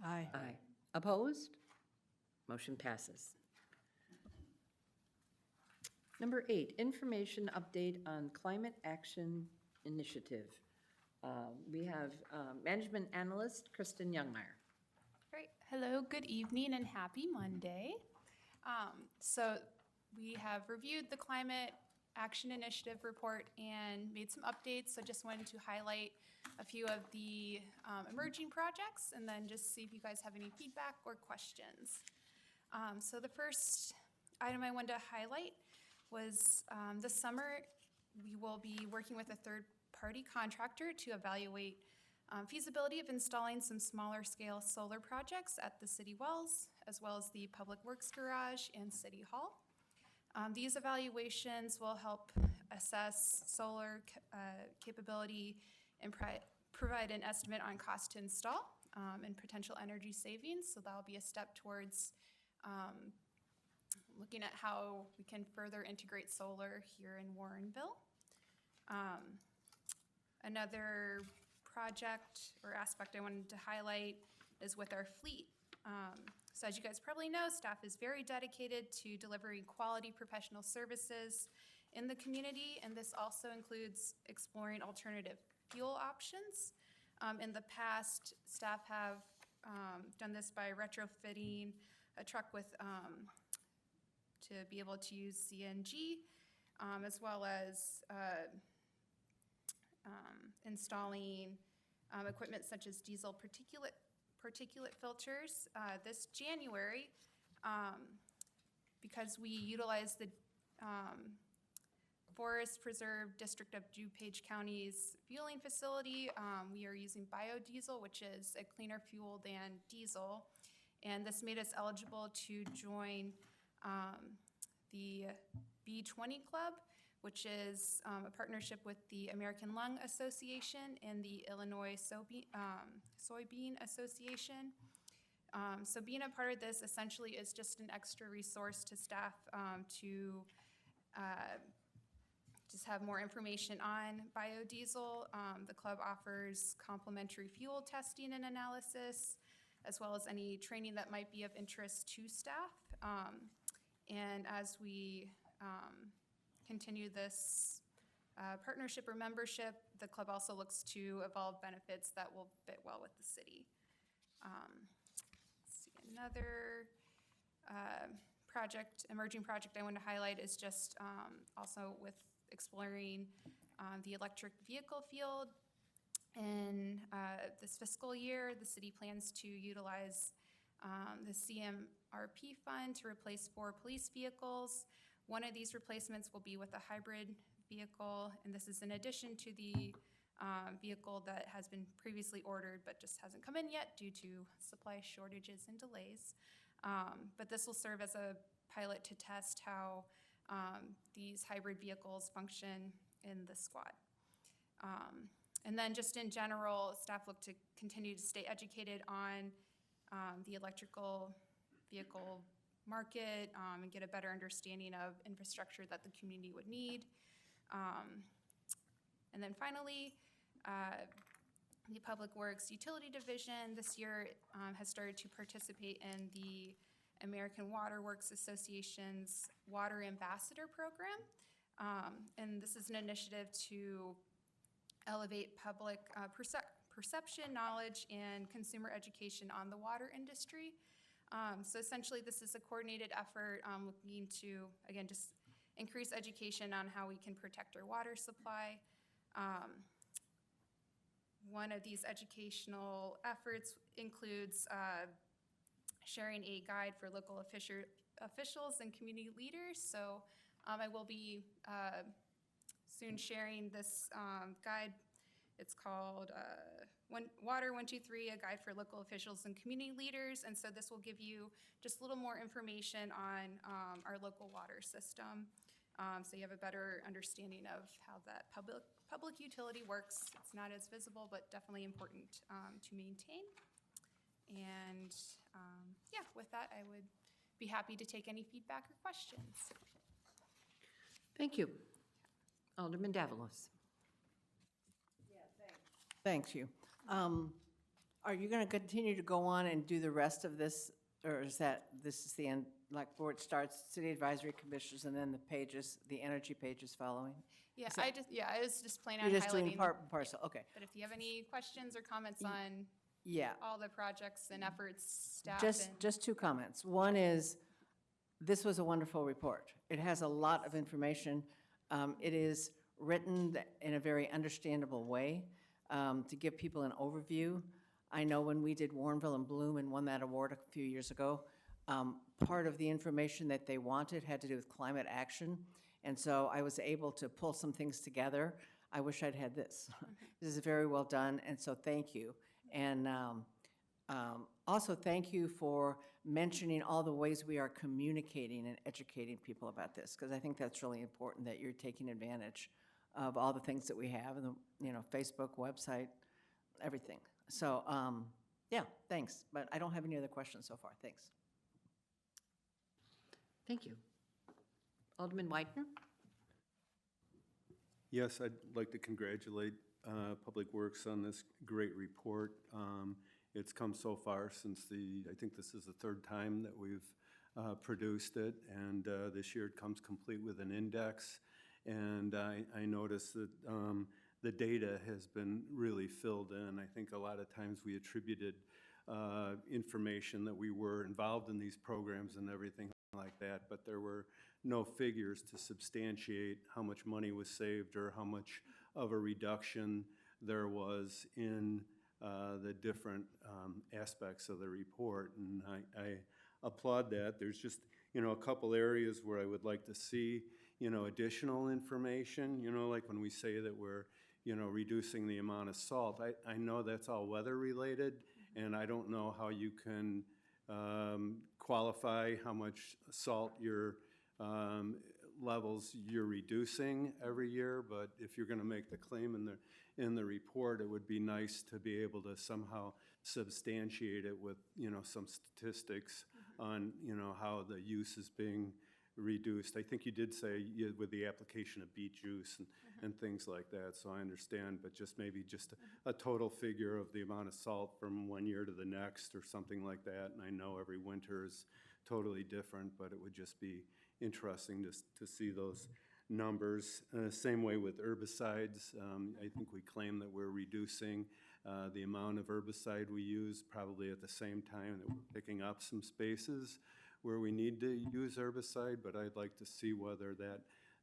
Aye. Aye. Opposed? Motion passes. Number 8, information update on climate action initiative. We have management analyst Kristen Youngmeyer. Great. Hello, good evening, and happy Monday. So we have reviewed the Climate Action Initiative report and made some updates. So just wanted to highlight a few of the emerging projects and then just see if you guys have any feedback or questions. So the first item I wanted to highlight was this summer we will be working with a third-party contractor to evaluate feasibility of installing some smaller scale solar projects at the city wells, as well as the Public Works Garage and City Hall. These evaluations will help assess solar capability and provide an estimate on cost to install and potential energy savings. So that'll be a step towards looking at how we can further integrate solar here in Warrenville. Another project or aspect I wanted to highlight is with our fleet. So as you guys probably know, staff is very dedicated to delivering quality professional services in the community, and this also includes exploring alternative fuel options. In the past, staff have done this by retrofitting a truck with to be able to use CNG, as well as installing equipment such as diesel particulate filters. This January, because we utilize the Forest Preserve District of DuPage County's fueling facility, we are using biodiesel, which is a cleaner fuel than diesel. And this made us eligible to join the B20 Club, which is a partnership with the American Lung Association and the Illinois Soybean Association. So being a part of this essentially is just an extra resource to staff to just have more information on biodiesel. The club offers complimentary fuel testing and analysis, as well as any training that might be of interest to staff. And as we continue this partnership or membership, the club also looks to evolve benefits that will fit well with the city. Let's see, another emerging project I want to highlight is just also with exploring the electric vehicle field. In this fiscal year, the city plans to utilize the CMRP fund to replace 4 police vehicles. One of these replacements will be with a hybrid vehicle, and this is in addition to the vehicle that has been previously ordered but just hasn't come in yet due to supply shortages and delays. But this will serve as a pilot to test how these hybrid vehicles function in the squad. And then just in general, staff look to continue to stay educated on the electrical vehicle market and get a better understanding of infrastructure that the community would need. And then finally, the Public Works Utility Division this year has started to participate in the American Water Works Association's Water Ambassador Program. And this is an initiative to elevate public perception, knowledge, and consumer education on the water industry. So essentially, this is a coordinated effort looking to, again, just increase education on how we can protect our water supply. One of these educational efforts includes sharing a guide for local officials and community leaders. So I will be soon sharing this guide. It's called Water 123, a guide for local officials and community leaders. And so this will give you just a little more information on our local water system. So you have a better understanding of how that public utility works. It's not as visible, but definitely important to maintain. And yeah, with that, I would be happy to take any feedback or questions. Thank you. Alderman Davalos. Thanks, you. Are you going to continue to go on and do the rest of this, or is this is the end, like where it starts, city advisory commissioners, and then the pages, the energy pages following? Yeah, So- I was just planning You're on just doing highlighting. part and parcel, okay. But if you have any questions or comments on Yeah, all the projects and efforts, staff and. just two comments. One is, this was a wonderful report. It has a lot of information. It is written in a very understandable way to give people an overview. I know when we did Warrenville and Bloom and won that award a few years ago, part of the information that they wanted had to do with climate action. And so I was able to pull some things together. I wish I'd had this. This is very well done, and so thank you. And also, thank you for mentioning all the ways we are communicating and educating people about this, because I think that's really important, that you're taking advantage of all the things that we have, and Facebook, website, everything. So, yeah, thanks. But I don't have any other questions so far. Thanks. Thank you. Alderman Widener? Yes, I'd like to congratulate Public Works on this great report. It's come so far since I think this is the third time that we've produced it, and this year it comes complete with an index. And I noticed that the data has been really filled in. I think a lot of times we attributed information that we were involved in these programs and everything like that, but there were no figures to substantiate how much money was saved or how much of a reduction there was in the different aspects of the report. And I applaud that. There's just, a couple areas where I would like to see, additional information, like when we say that we're, reducing the amount of salt. I know that's all weather related, and I don't know how you can qualify how much salt levels you're reducing every year, but if you're going to make the claim in the report, it would be nice to be able to somehow substantiate it with some statistics on how the use is being reduced. I think you did say with the application of beet juice and things like that, so I understand, but maybe a total figure of the amount of salt from one year to the next or something like that. And I know every winter is totally different, but it would just be interesting to see those numbers. Same way with herbicides. I think we claim that we're reducing the amount of herbicide we use, probably at the same time that we're picking up some spaces where we need to use herbicide, but I'd like to see whether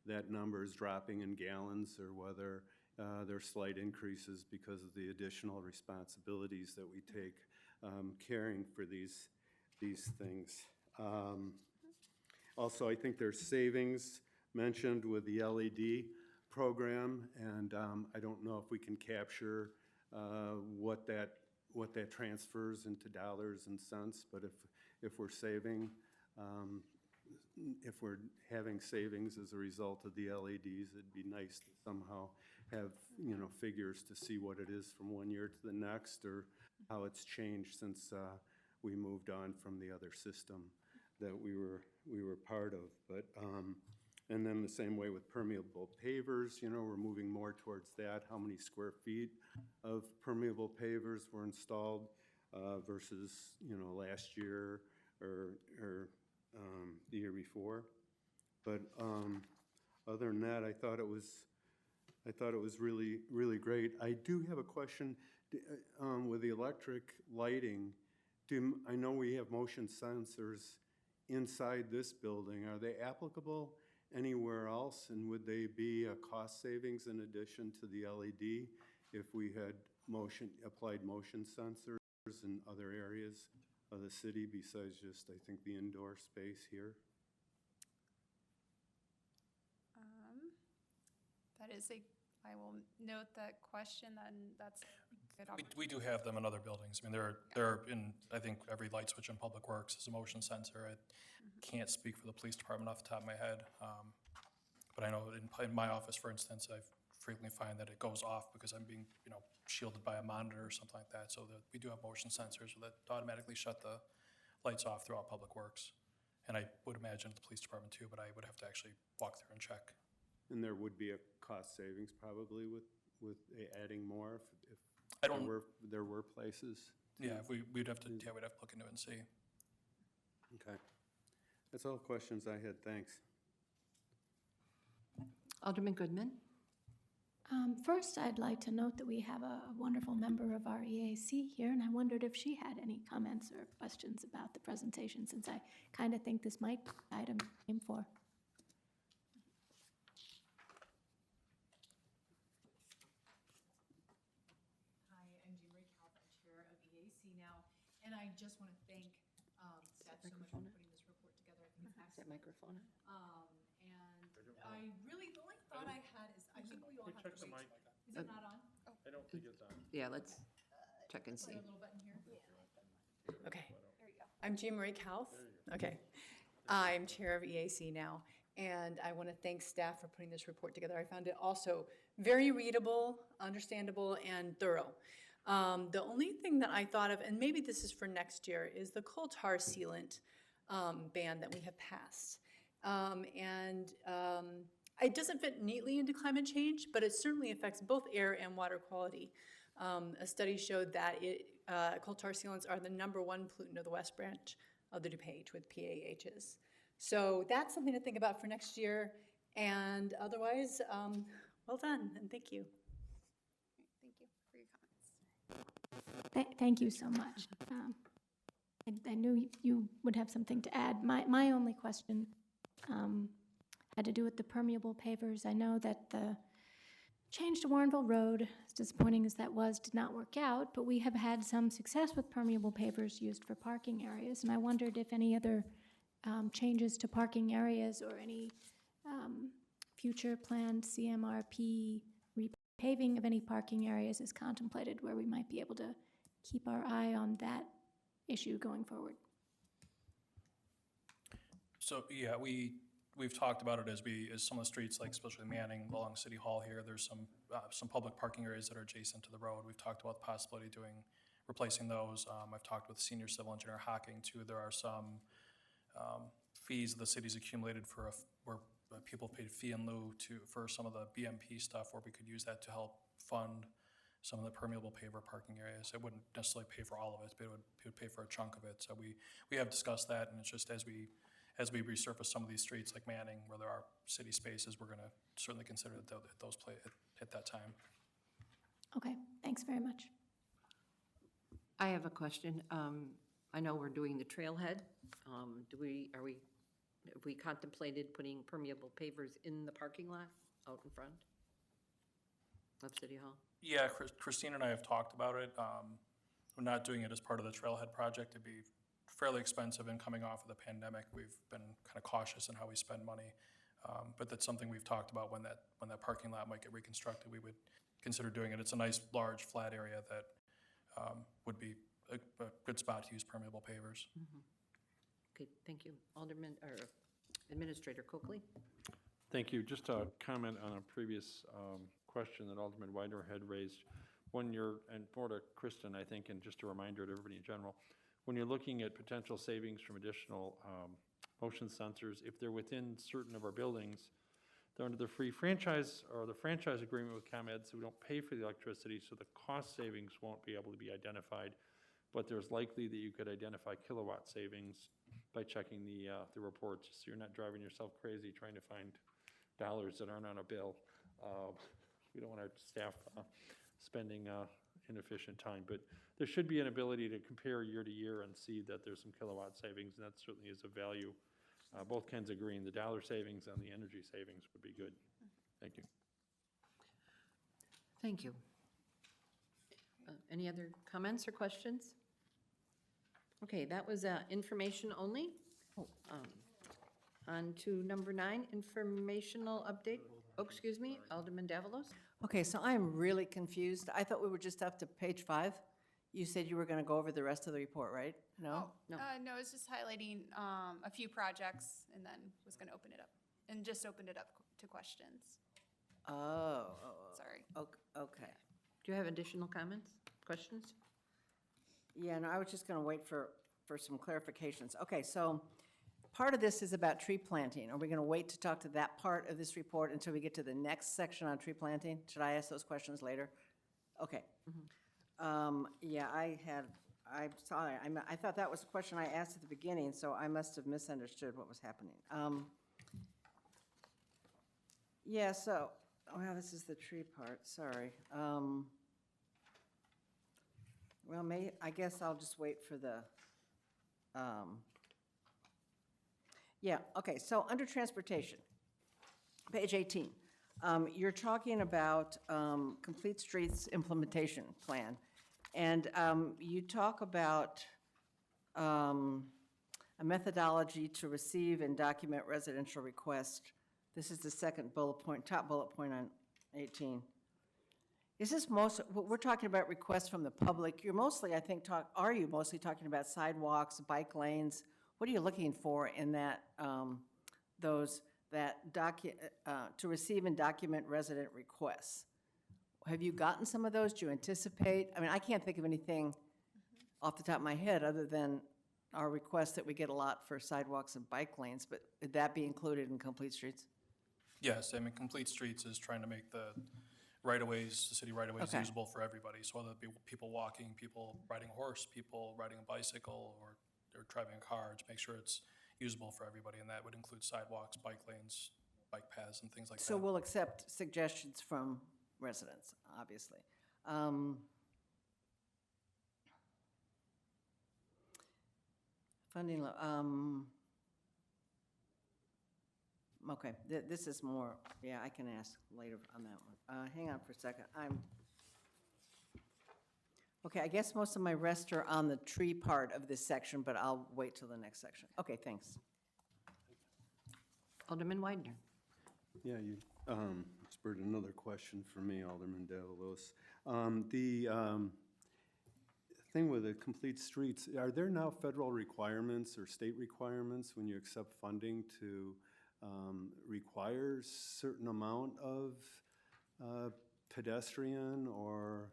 that number is dropping in gallons or whether there's slight increases because of the additional responsibilities that we take caring for these things. Also, I think there's savings mentioned with the LED program, and I don't know if we can capture what that transfers into dollars and cents, but if we're saving, if we're having savings as a result of the LEDs, it'd be nice to somehow have, figures to see what it is from one year to the next, or how it's changed since we moved on from the other system that we were part of. But and then the same way with permeable pavers, we're moving more towards that. How many square feet of permeable pavers were installed versus last year or the year before. But other than that, I thought it was really, really great. I do have a question with the electric lighting. I know we have motion sensors inside this building. Are they applicable anywhere else, and would they be a cost savings in addition to the LED if we had applied motion sensors in other areas of the city besides just, I think, the indoor space here? I will note that question, then that's a good opportunity. We do have them in other buildings. I mean, they're in, I think, every light switch in Public Works is a motion sensor. I can't speak for the police department off the top of my head. But I know in my office, for instance, I frequently find that it goes off because I'm being, shielded by a monitor or something like that. So that we do have motion sensors that automatically shut the lights off throughout Public Works. And I would imagine the police department too, but I would have to actually walk through and check. And there would be a cost savings probably with adding more if I don't- there were places. Yeah, we'd have to look into it and see. Okay. That's all the questions I had. Thanks. Alderman Goodman? First, I'd like to note that we have a wonderful member of our EAC here, and I wondered if she had any comments or questions about the presentation, since I kind of think this might be the item came for. Hi, I'm Jean Marie Calf, I'm Chair of EAC now, and I just want to thank staff so much for putting this report together. I think it's Is that excellent. microphone on? And I really, the only thought I had is, I think we all have to wait. Is it not on? I don't think it's on. Yeah, let's check and Is see. there a little button here? Okay. I'm Jean Marie Calf. Okay. I'm Chair of EAC now, and I want to thank staff for putting this report together. I found it also very readable, understandable, and thorough. The only thing that I thought of, and maybe this is for next year, is the coal tar sealant ban that we have passed. It doesn't fit neatly into climate change, but it certainly affects both air and water quality. A study showed that coal tar sealants are the #1 pollutant of the West Branch of the DuPage with PAHs. So that's something to think about for next year. And otherwise, well done, and thank you. Thank you for your comments. Thank you so much. I knew you would have something to add. My only question had to do with the permeable pavers. I know that the change to Warrenville Road, as disappointing as that was, did not work out, but we have had some success with permeable pavers used for parking areas, and I wondered if any other changes to parking areas or any future planned CMRP repaving of any parking areas is contemplated, where we might be able to keep our eye on that issue going forward. So, yeah, we've talked about it as some of the streets, like especially Manning along City Hall here, there's some public parking areas that are adjacent to the road. We've talked about the possibility of replacing those. I've talked with senior civil engineer Hocking too. There are some fees the city's accumulated where people paid fee in lieu for some of the BMP stuff, where we could use that to help fund some of the permeable paver parking areas. It wouldn't necessarily pay for all of it, but it would pay for a chunk of it. So we have discussed that, and it's just as we resurface some of these streets like Manning, where there are city spaces, we're going to certainly consider those play at that time. Okay, thanks very much. I have a question. I know we're doing the trailhead. Have we contemplated putting permeable pavers in the parking lot out in front of City Hall? Yeah, Christine and I have talked about it. We're not doing it as part of the trailhead project. It'd be fairly expensive, and coming off of the pandemic, we've been kind of cautious in how we spend money. But that's something we've talked about when that parking lot might get reconstructed. We would consider doing it. It's a nice, large, flat area that would be a good spot to use permeable pavers. Mm-hmm. Okay, thank you. Alderman, or Administrator Coakley? Thank you. Just a comment on a previous question that Alderman Widener had raised. When you're, and more to Kristen, I think, and just a reminder to everybody in general, when you're looking at potential savings from additional motion sensors, if they're within certain of our buildings, they're under the free franchise or the franchise agreement with ComEd, so we don't pay for the electricity, so the cost savings won't be able to be identified. But there's likely that you could identify kilowatt savings by checking the reports, so you're not driving yourself crazy trying to find dollars that aren't on a bill. We don't want our staff spending inefficient time, but there should be an ability to compare year to year and see that there's some kilowatt savings, and that certainly is a value. Both Kens agreeing the dollar savings and the energy savings would be good. Thank you. Thank you. Any other comments or questions? Okay, that was information only. On to number 9, informational update. Oh, excuse me, Alderman Davalos? Okay, so I'm really confused. I thought we were just up to page 5. You said you were going to go over the rest of the report, right? No? No. No, it's just highlighting a few projects, and then was going to open it up, and just opened it up to questions. Oh. Sorry. Okay. Do you have additional comments, questions? Yeah, no, I was just going to wait for some clarifications. Okay, so part of this is about tree planting. Are we going to wait to talk to that part of this report until we get to the next section on tree planting? Should I ask those questions later? Okay. Yeah, I'm sorry. I thought that was the question I asked at the beginning, so I must have misunderstood what was happening. Yeah, so well, this is the tree part, sorry. Well, I guess I'll just wait for the, yeah, okay, so under transportation, page 18, you're talking about Complete Streets Implementation Plan. And you talk about a methodology to receive and document residential requests. This is the second bullet point, top bullet point on 18. Is this we're talking about requests from the public? You're mostly, I think, are you mostly talking about sidewalks, bike lanes? What are you looking for in that, to receive and document resident requests? Have you gotten some of those? Do you anticipate? I mean, I can't think of anything off the top of my head other than our request that we get a lot for sidewalks and bike lanes, but would that be included in Complete Streets? Yes, I mean, Complete Streets is trying to make the right-of-ways, the city right-of-ways Okay. usable for everybody. So whether it be people walking, people riding a horse, people riding a bicycle, or driving a car, to make sure it's usable for everybody, and that would include sidewalks, bike lanes, bike paths, and things like that. So we'll accept suggestions from residents, obviously. Funding, okay, this is more, yeah, I can ask later on that one. Hang on for a second. Okay, I guess most of my rest are on the tree part of this section, but I'll wait till the next section. Okay, thanks. Alderman Widener. Yeah, you spurred another question for me, Alderman Davalos. The thing with the Complete Streets, are there now federal requirements or state requirements when you accept funding to require certain amount of pedestrian or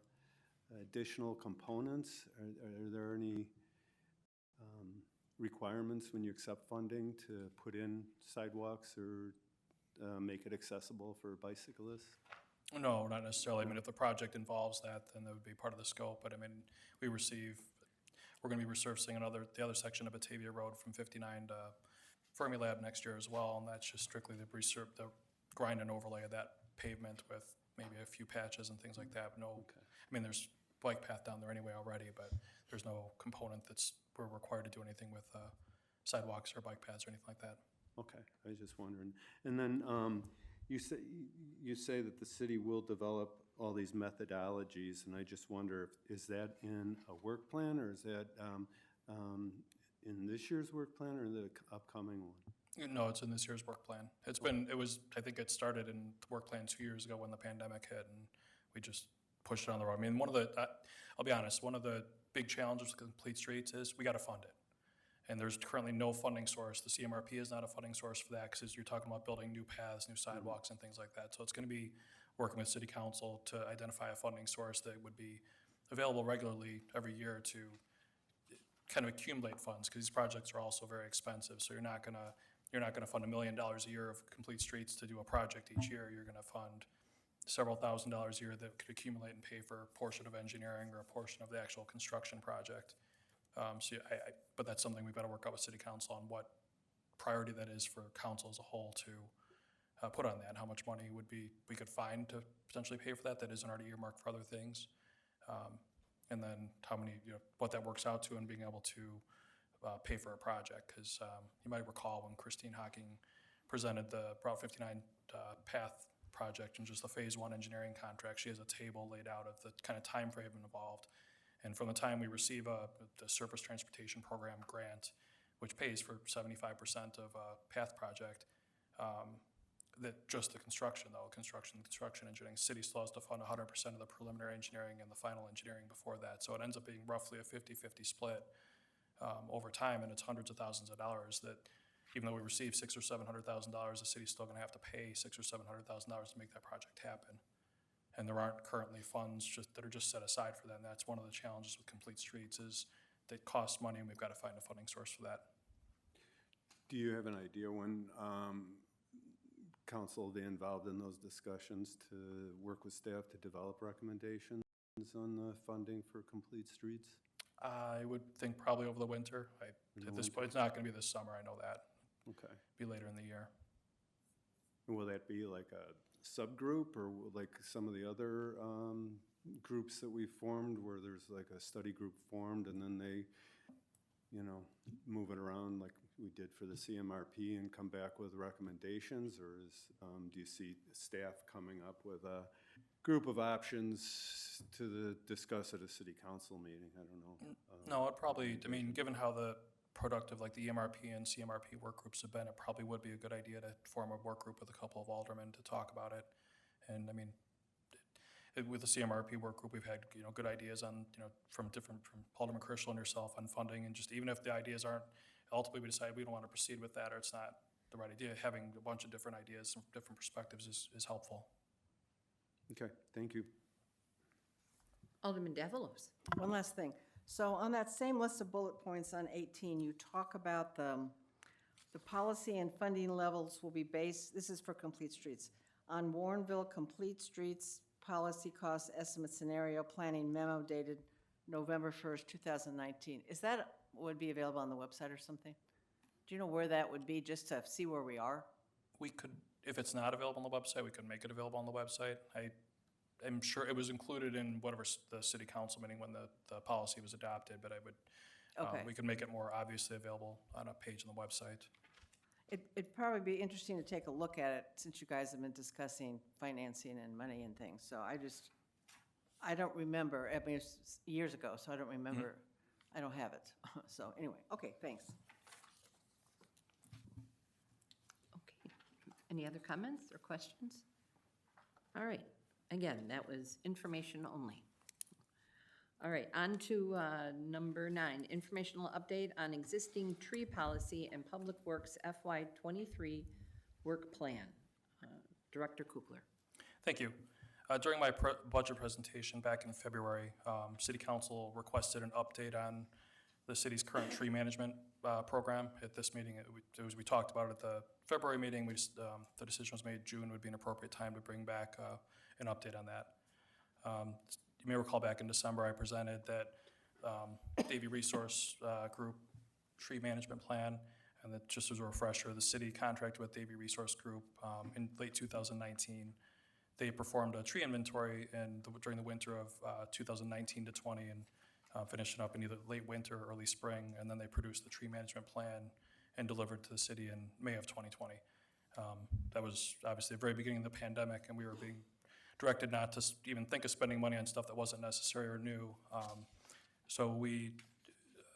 additional components? Are there any requirements when you accept funding to put in sidewalks or make it accessible for bicyclists? No, not necessarily. I mean, if the project involves that, then that would be part of the scope. But I mean, we're going to be resurfacing the other section of Batavia Road from 59 to Fermilab next year as well, and that's just strictly the grind and overlay of that pavement with maybe a few patches and things like that. But no, Okay. I mean, there's bike path down there anyway already, but there's no component we're required to do anything with sidewalks or bike paths or anything like that. Okay, I was just wondering. And then you say that the city will develop all these methodologies, and I just wonder, is that in a work plan, or is that in this year's work plan or the upcoming one? No, it's in this year's work plan. I think it started in the work plan 2 years ago when the pandemic hit, and we just pushed it on the road. I mean, I'll be honest, one of the big challenges with Complete Streets is we got to fund it. And there's currently no funding source. The CMRP is not a funding source for that, because you're talking about building new paths, new sidewalks, and things like that. So it's going to be working with City Council to identify a funding source that would be available regularly every year to kind of accumulate funds, because these projects are also very expensive. So you're not going to fund $1 million a year of Complete Streets to do a project each year. You're going to fund several $1,000s a year that could accumulate and pay for a portion of engineering or a portion of the actual construction project. But that's something we've got to work out with City Council on what priority that is for council as a whole to put on that, and how much money we could find to potentially pay for that isn't already earmarked for other things. And then what that works out to, and being able to pay for a project. Because you might recall when Christine Hocking presented the Route 59 path project and just the phase 1 engineering contract, she has a table laid out of the kind of time frame involved. And from the time we receive the Surface Transportation Program grant, which pays for 75% of a path project, that just the construction engineering, city still has to fund 100% of the preliminary engineering and the final engineering before that. So it ends up being roughly a 50-50 split over time, and it's hundreds of thousands of dollars that, even though we receive $600,000 or $700,000, the city's still going to have to pay $600,000 or $700,000 to make that project happen. And there aren't currently funds that are just set aside for that. And that's one of the challenges with Complete Streets, is that it costs money, and we've got to find a funding source for that. Do you have an idea when council will be involved in those discussions to work with staff to develop recommendations on the funding for Complete Streets? I would think probably over the winter. At this point, it's not going to be this summer, I know that. Okay. Be later in the year. Will that be like a subgroup, or like some of the other groups that we formed, where there's like a study group formed, and then they, move it around like we did for the CMRP and come back with recommendations? Or do you see staff coming up with a group of options to discuss at a city council meeting? I don't know. No, it probably, I mean, given how the productive, like the EMRP and CMRP work groups have been, it probably would be a good idea to form a work group with a couple of aldermen to talk about it. And I mean, with the CMRP work group, we've had, good ideas on, from Alderman Kirschel and yourself on funding, and just even if the ideas aren't, ultimately we decide we don't want to proceed with that, or it's not the right idea, having a bunch of different ideas from different perspectives is helpful. Okay, thank you. Alderman Davalos. One last thing. So on that same list of bullet points on 18, you talk about the policy and funding levels will be based, this is for complete streets, on Warrenville Complete Streets Policy Cost Estimate Scenario Planning Memo dated November 1st, 2019. Is that would be available on the website or something? Do you know where that would be, just to see where we are? We could, if it's not available on the website, we could make it available on the website. I'm sure it was included in whatever the city council meeting when the policy was adopted, but I would, Okay. we could make it more obviously available on a page on the website. It'd probably be interesting to take a look at it, since you guys have been discussing financing and money and things. So I don't remember, I mean, it's years ago, so I don't remember, I don't have it. So anyway, okay, thanks. Okay. Any other comments or questions? All right. Again, that was information only. All right, on to number 9, informational update on existing tree policy and Public Works FY23 work plan. Director Kukler. Thank you. During my budget presentation back in February, City Council requested an update on the city's current tree management program. At this meeting, we talked about it at the February meeting. The decision was made June would be an appropriate time to bring back an update on that. You may recall back in December I presented that Davie Resource Group tree management plan, and that just as a refresher, the city contracted with Davie Resource Group in late 2019. They performed a tree inventory during the winter of 2019 to 20, and finishing up in either late winter or early spring, and then they produced the tree management plan and delivered to the city in May of 2020. That was obviously the very beginning of the pandemic, and we were being directed not to even think of spending money on stuff that wasn't necessary or new. So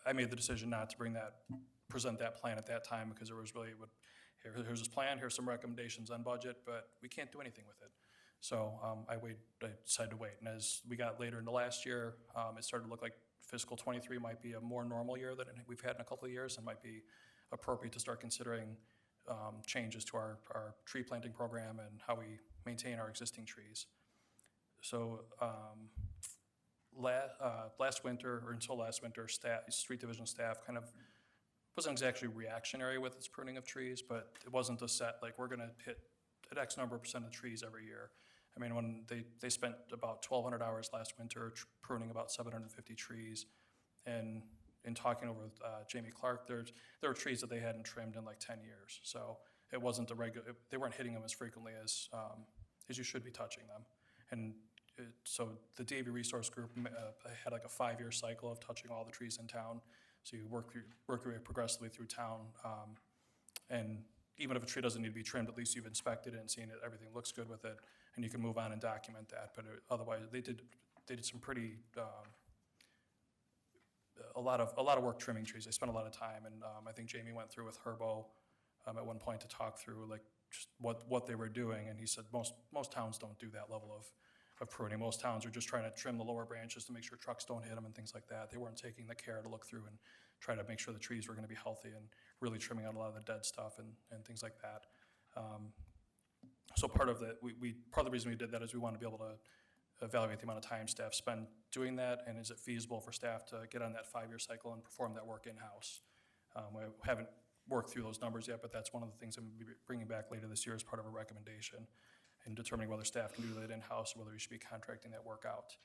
I made the decision not to present that plan at that time, because there was really, here's this plan, here's some recommendations on budget, but we can't do anything with it. So I decided to wait. And as we got later into last year, it started to look like fiscal 23 might be a more normal year than we've had in a couple of years, and might be appropriate to start considering changes to our tree planting program and how we maintain our existing trees. So last winter, or until last winter, street division staff kind of wasn't exactly reactionary with its pruning of trees, but it wasn't a set, like, we're gonna hit an X number of percent of trees every year. I mean, when they spent about 1,200 hours last winter pruning about 750 trees, and in talking over with Jamie Clark, there were trees that they hadn't trimmed in like 10 years. So it wasn't they weren't hitting them as frequently as you should be touching them. And so the Davie Resource Group had like a 5-year cycle of touching all the trees in town. So you work your way progressively through town, and even if a tree doesn't need to be trimmed, at least you've inspected it and seen it, everything looks good with it, and you can move on and document that. But otherwise, they did some pretty a lot of work trimming trees. They spent a lot of time, and I think Jamie went through with Herbo at one point to talk through like just what they were doing, and he said most towns don't do that level of pruning. Most towns are just trying to trim the lower branches to make sure trucks don't hit them and things like that. They weren't taking the care to look through and try to make sure the trees were going to be healthy, and really trimming out a lot of the dead stuff and things like that. So part of the reason we did that is we wanted to be able to evaluate the amount of time staff spend doing that, and is it feasible for staff to get on that 5-year cycle and perform that work in-house. We haven't worked through those numbers yet, but that's one of the things I'm going to be bringing back later this year as part of a recommendation, in determining whether staff can do that in-house or whether we should be contracting that work out.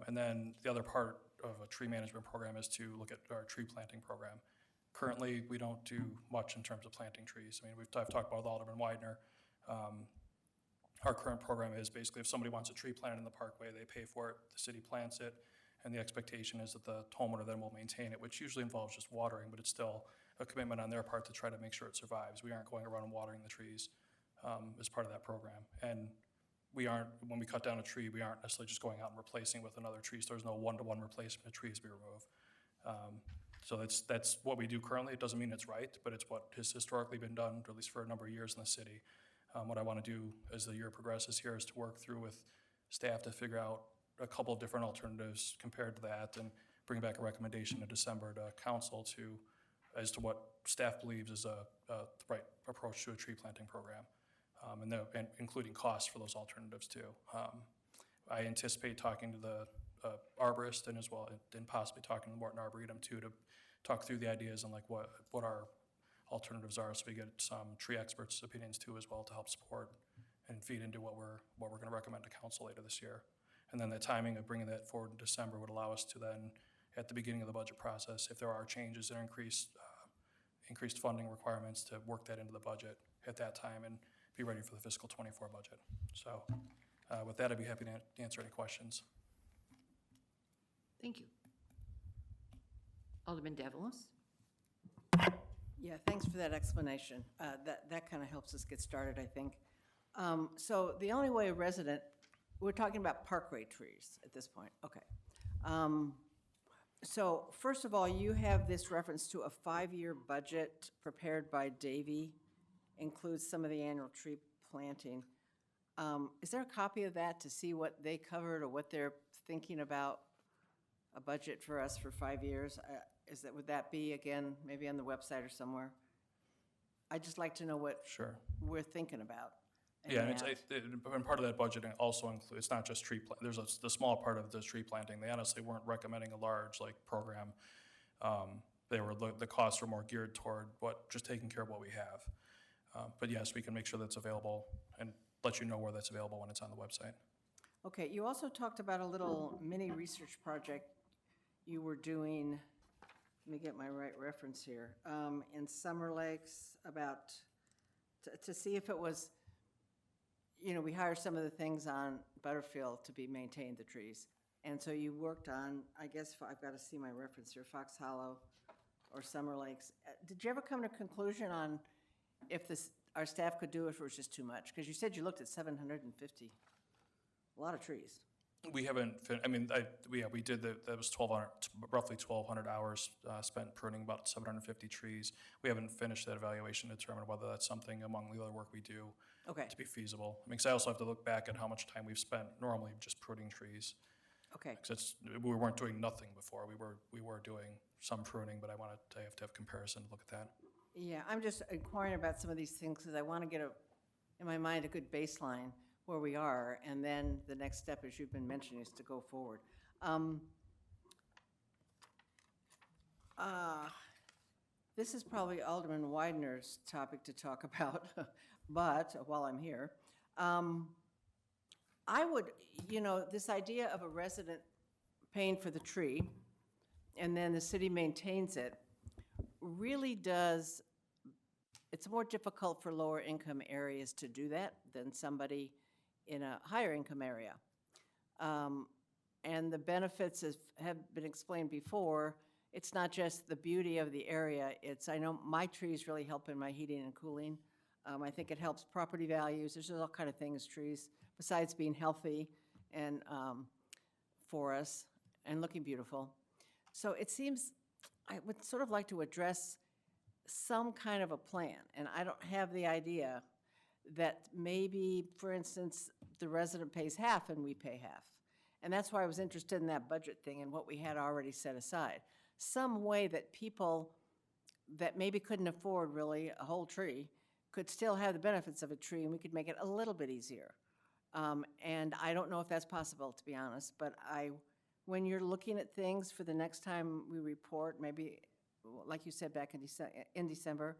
And then the other part of a tree management program is to look at our tree planting program. Currently, we don't do much in terms of planting trees. I mean, I've talked about with Alderman Widener. our current program is basically if somebody wants a tree planted in the parkway, they pay for it, the city plants it, and the expectation is that the homeowner then will maintain it, which usually involves just watering, but it's still a commitment on their part to try to make sure it survives. We aren't going around and watering the trees as part of that program. And we aren't, when we cut down a tree, we aren't necessarily just going out and replacing with another tree. So there's no one-to-one replacement of trees we remove. So that's what we do currently. It doesn't mean it's right, but it's what has historically been done, at least for a number of years in the city. What I want to do as the year progresses here is to work through with staff to figure out a couple of different alternatives compared to that and bring back a recommendation in December to council as to what staff believes is the right approach to a tree planting program, and including costs for those alternatives too. I anticipate talking to the arborist and as well, and possibly talking to Morton Arboretum too, to talk through the ideas and like what our alternatives are, so we get some tree experts' opinions too as well to help support and feed into what we're going to recommend to council later this year. And then the timing of bringing that forward in December would allow us to then, at the beginning of the budget process, if there are changes and increased funding requirements, to work that into the budget at that time and be ready for the fiscal '24 budget. So with that, I'd be happy to answer any questions. Thank you. Alderman Davalos? Yeah, thanks for that explanation. That kind of helps us get started, I think. So the only way a resident, we're talking about parkway trees at this point, okay. So first of all, you have this reference to a 5-year budget prepared by Davy, includes some of the annual tree planting. Is there a copy of that to see what they covered or what they're thinking about a budget for us for 5 years? Would that be, again, maybe on the website or somewhere? I'd just like to know what Sure. we're thinking about. Yeah, and part of that budgeting also includes, it's not just there's the small part of the tree planting. They honestly weren't recommending a large program. The costs were more geared toward just taking care of what we have. But yes, we can make sure that's available and let you know where that's available when it's on the website. Okay, you also talked about a little mini research project you were doing, let me get my right reference here, in Summer Lakes about, to see if it was, we hire some of the things on Butterfield to be maintained, the trees. And so you worked on, I guess, I've got to see my reference here, Fox Hollow or Summer Lakes. Did you ever come to a conclusion on if our staff could do it, or if it was just too much? Because you said you looked at 750, a lot of trees. We haven't, we did, that was roughly 1,200 hours spent pruning about 750 trees. We haven't finished that evaluation to determine whether that's something among the other work we do to be feasible. Because I also have to look back at how much time we've spent normally just pruning trees. Okay. Because we weren't doing nothing before. We were doing some pruning, but I have to have comparison to look at that. Yeah, I'm just inquiring about some of these things because I want to get in my mind, a good baseline where we are, and then the next step, as you've been mentioning, is to go forward. This is probably Alderman Widener's topic to talk about, but while I'm here, I would, this idea of a resident paying for the tree, and then the city maintains it, really does, it's more difficult for lower income areas to do that than somebody in a higher income area. And the benefits have been explained before. It's not just the beauty of the area, I know my trees really help in my heating and cooling. I think it helps property values. There's all kind of things, trees, besides being healthy and for us and looking beautiful. So it seems I would sort of like to address some kind of a plan, and I don't have the idea that maybe, for instance, the resident pays half and we pay half. And that's why I was interested in that budget thing and what we had already set aside. Some way that people that maybe couldn't afford really a whole tree could still have the benefits of a tree, and we could make it a little bit easier. And I don't know if that's possible, to be honest, but when you're looking at things for the next time we report, maybe, like you said back in December,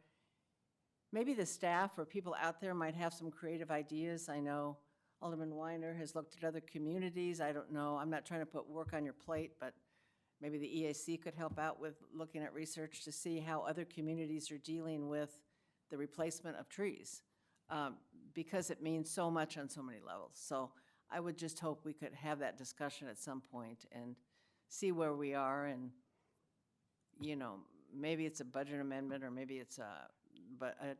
maybe the staff or people out there might have some creative ideas. I know Alderman Weiner has looked at other communities. I don't know, I'm not trying to put work on your plate, but maybe the EAC could help out with looking at research to see how other communities are dealing with the replacement of trees. because it means so much on so many levels. So I would just hope we could have that discussion at some point and see where we are, and, you know, maybe it's a budget amendment, or maybe it's a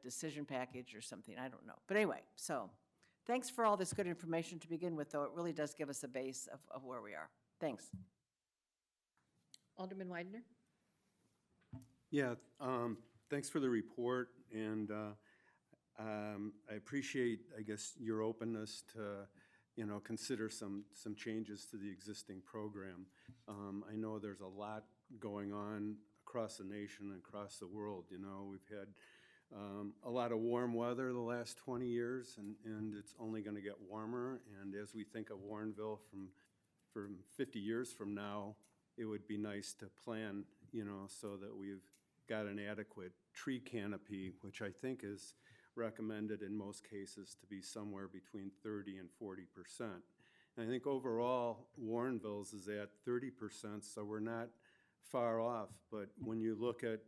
decision package or something, I don't know. But anyway, so, thanks for all this good information to begin with, though. It really does give us a base of where we are. Thanks. Alderman Weidner? Yeah, thanks for the report, and I appreciate, I guess, your openness to, you know, consider some changes to the existing program. I know there's a lot going on across the nation and across the world. You know, we've had a lot of warm weather the last 20 years, and it's only going to get warmer. And as we think of Warrenville from 50 years from now, it would be nice to plan, you know, so that we've got an adequate tree canopy, which I think is recommended in most cases to be somewhere between 30 and 40%. And I think overall, Warrenville's is at 30%, so we're not far off. But when you look at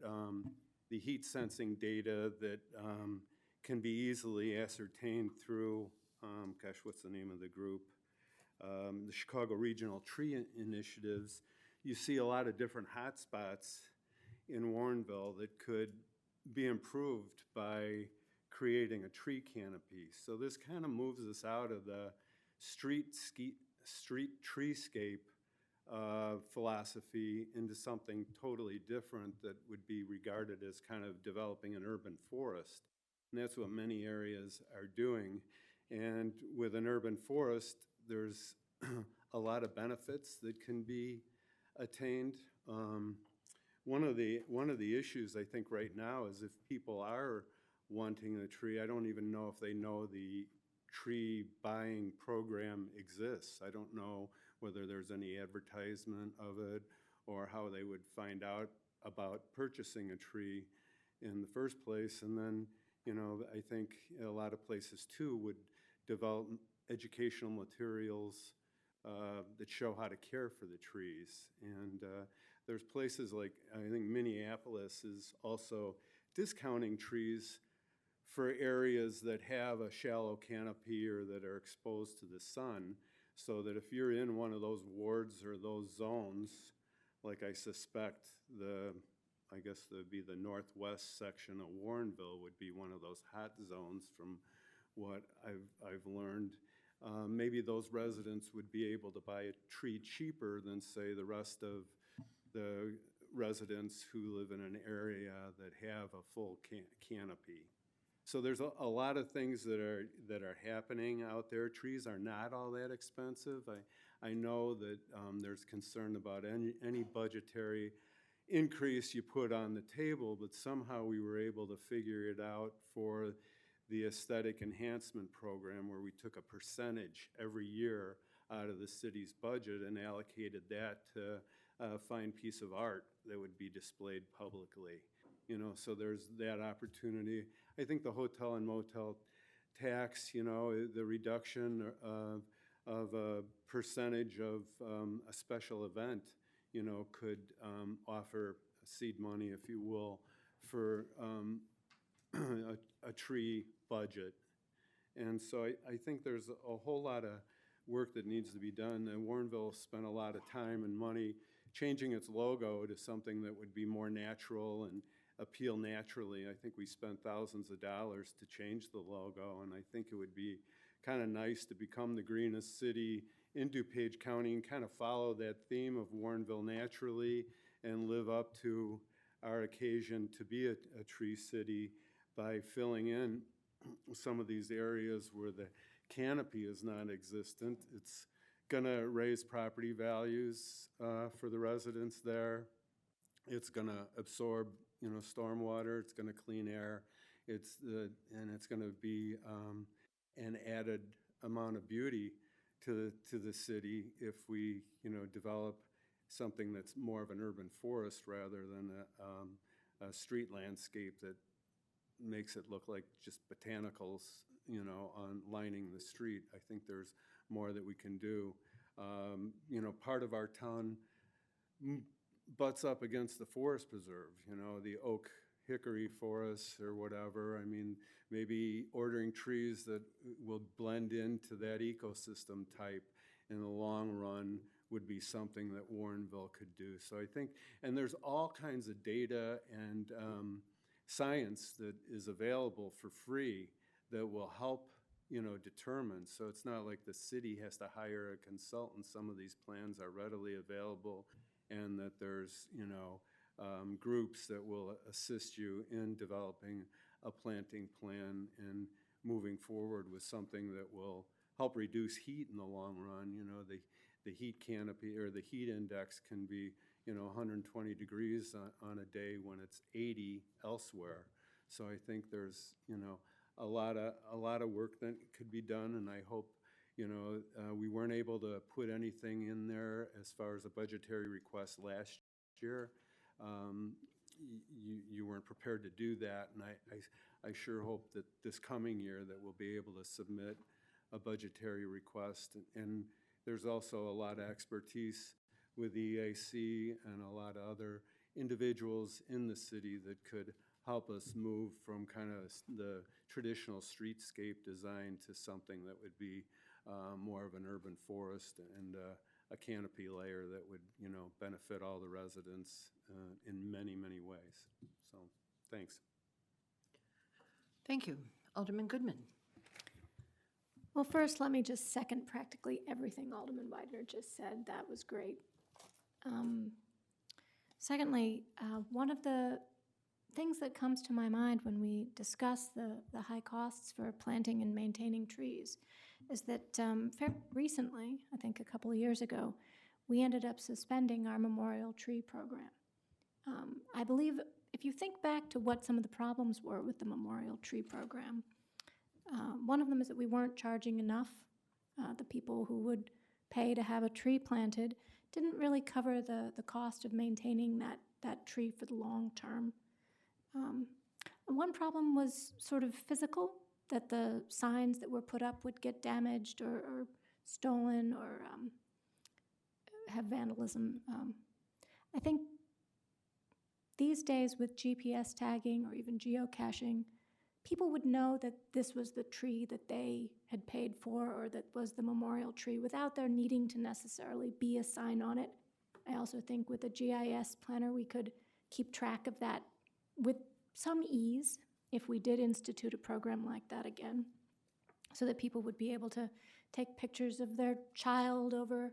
the heat sensing data that can be easily ascertained through, gosh, what's the name of the group? The Chicago Regional Tree Initiatives, you see a lot of different hotspots in Warrenville that could be improved by creating a tree canopy. So this kind of moves us out of the street treescape philosophy into something totally different that would be regarded as kind of developing an urban forest. And that's what many areas are doing. And with an urban forest, there's a lot of benefits that can be attained. One of the issues I think right now is if people are wanting a tree, I don't even know if they know the tree buying program exists. I don't know whether there's any advertisement of it or how they would find out about purchasing a tree in the first place. And then, you know, I think a lot of places too would develop educational materials that show how to care for the trees. And there's places like, I think Minneapolis is also discounting trees for areas that have a shallow canopy or that are exposed to the sun, so that if you're in one of those wards or those zones, like I suspect I guess that'd be the northwest section of Warrenville would be one of those hot zones from what I've learned. Maybe those residents would be able to buy a tree cheaper than, say, the rest of the residents who live in an area that have a full canopy. So there's a lot of things that are happening out there. Trees are not all that expensive. I know that there's concern about any budgetary increase you put on the table, but somehow we were able to figure it out for the aesthetic enhancement program, where we took a percentage every year out of the city's budget and allocated that to a fine piece of art that would be displayed publicly. You know, so there's that opportunity. I think the hotel and motel tax, you know, the reduction of a percentage of a special event, you know, could offer seed money, if you will, for a tree budget. And so I think there's a whole lot of work that needs to be done. And Warrenville spent a lot of time and money changing its logo to something that would be more natural and appeal naturally. I think we spent thousands of dollars to change the logo, and I think it would be kind of nice to become the greenest city in DuPage County and kind of follow that theme of Warrenville naturally and live up to our occasion to be a tree city by filling in some of these areas where the canopy is non-existent. It's going to raise property values for the residents there. It's going to absorb, you know, stormwater. It's going to clean air. And it's going to be an added amount of beauty to the city if we, you know, develop something that's more of an urban forest rather than a street landscape that makes it look like just botanicals, you know, on lining the street. I think there's more that we can do. You know, part of our town butts up against the forest preserve. You know, the oak hickory forests or whatever. I mean, maybe ordering trees that will blend into that ecosystem type in the long run would be something that Warrenville could do. So I think, and there's all kinds of data and science that is available for free that will help, determine. So it's not like the city has to hire a consultant. Some of these plans are readily available, and that there's, groups that will assist you in developing a planting plan and moving forward with something that will help reduce heat in the long run. The heat canopy or the heat index can be, 120 degrees on a day when it's 80 elsewhere. So I think there's, a lot of work that could be done, and I hope, we weren't able to put anything in there as far as a budgetary request last year. You weren't prepared to do that, and I sure hope that this coming year that we'll be able to submit a budgetary request. And there's also a lot of expertise with EAC and a lot of other individuals in the city that could help us move from kind of the traditional streetscape design to something that would be more of an urban forest and a canopy layer that would, benefit all the residents in many, many ways. So, thanks. Thank you. Alderman Goodman. Well, first, let me just second practically everything Alderman Widener just said. That was great. Secondly, one of the things that comes to my mind when we discuss the high costs for planting and maintaining trees is that fairly recently, I think a couple of years ago, we ended up suspending our memorial tree program. I believe if you think back to what some of the problems were with the memorial tree program, one of them is that we weren't charging enough. The people who would pay to have a tree planted didn't really cover the cost of maintaining that tree for the long term. One problem was sort of physical, that the signs that were put up would get damaged or stolen or have vandalism. I think these days with GPS tagging or even geocaching, people would know that this was the tree that they had paid for or that was the memorial tree without there needing to necessarily be a sign on it. I also think with a GIS planner, we could keep track of that with some ease if we did institute a program like that again, so that people would be able to take pictures of their child over,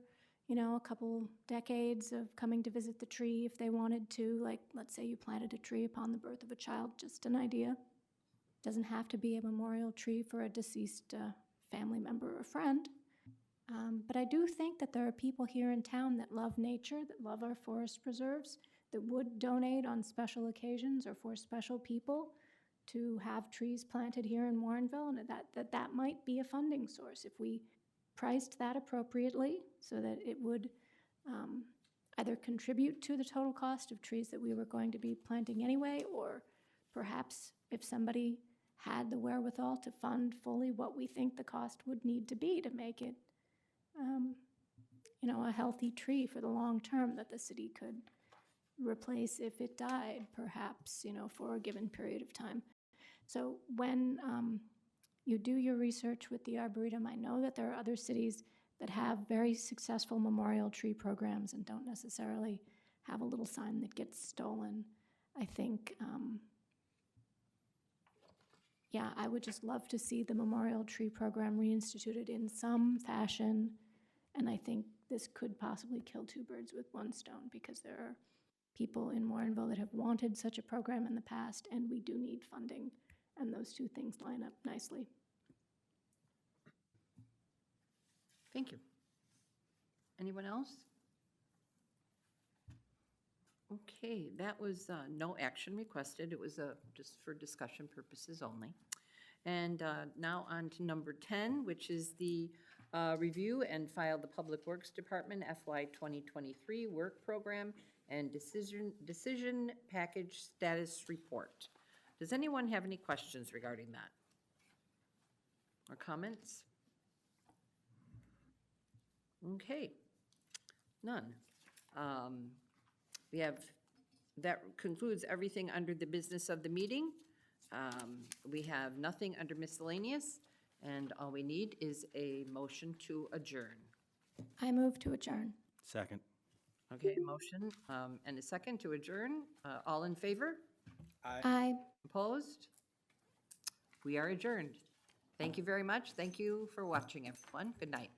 a couple decades of coming to visit the tree if they wanted to. Like, let's say you planted a tree upon the birth of a child, just an idea. Doesn't have to be a memorial tree for a deceased family member or friend. But I do think that there are people here in town that love nature, that love our forest preserves, that would donate on special occasions or for special people to have trees planted here in Warrenville, and that might be a funding source if we priced that appropriately so that it would either contribute to the total cost of trees that we were going to be planting anyway, or perhaps if somebody had the wherewithal to fund fully what we think the cost would need to be to make it, a healthy tree for the long term that the city could replace if it died, perhaps, for a given period of time. So when you do your research with the Arboretum, I know that there are other cities that have very successful memorial tree programs and don't necessarily have a little sign that gets stolen. I think, I would just love to see the memorial tree program reinstituted in some fashion, and I think this could possibly kill two birds with one stone, because there are people in Warrenville that have wanted such a program in the past, and we do need funding, and those two things line up nicely. Thank you. Anyone else? Okay, that was no action requested. It was just for discussion purposes only. And now on to number 10, which is the review and file the Public Works Department FY 2023 work program and decision package status report. Does anyone have any questions regarding that? Or comments? Okay, none. We have that concludes everything under the business of the meeting. We have nothing under miscellaneous, and all we need is a motion to adjourn. I move to adjourn. Second. Okay, a motion and a second to adjourn. All in favor? Aye. Opposed? We are adjourned. Thank you very much. Thank you for watching, everyone. Good night.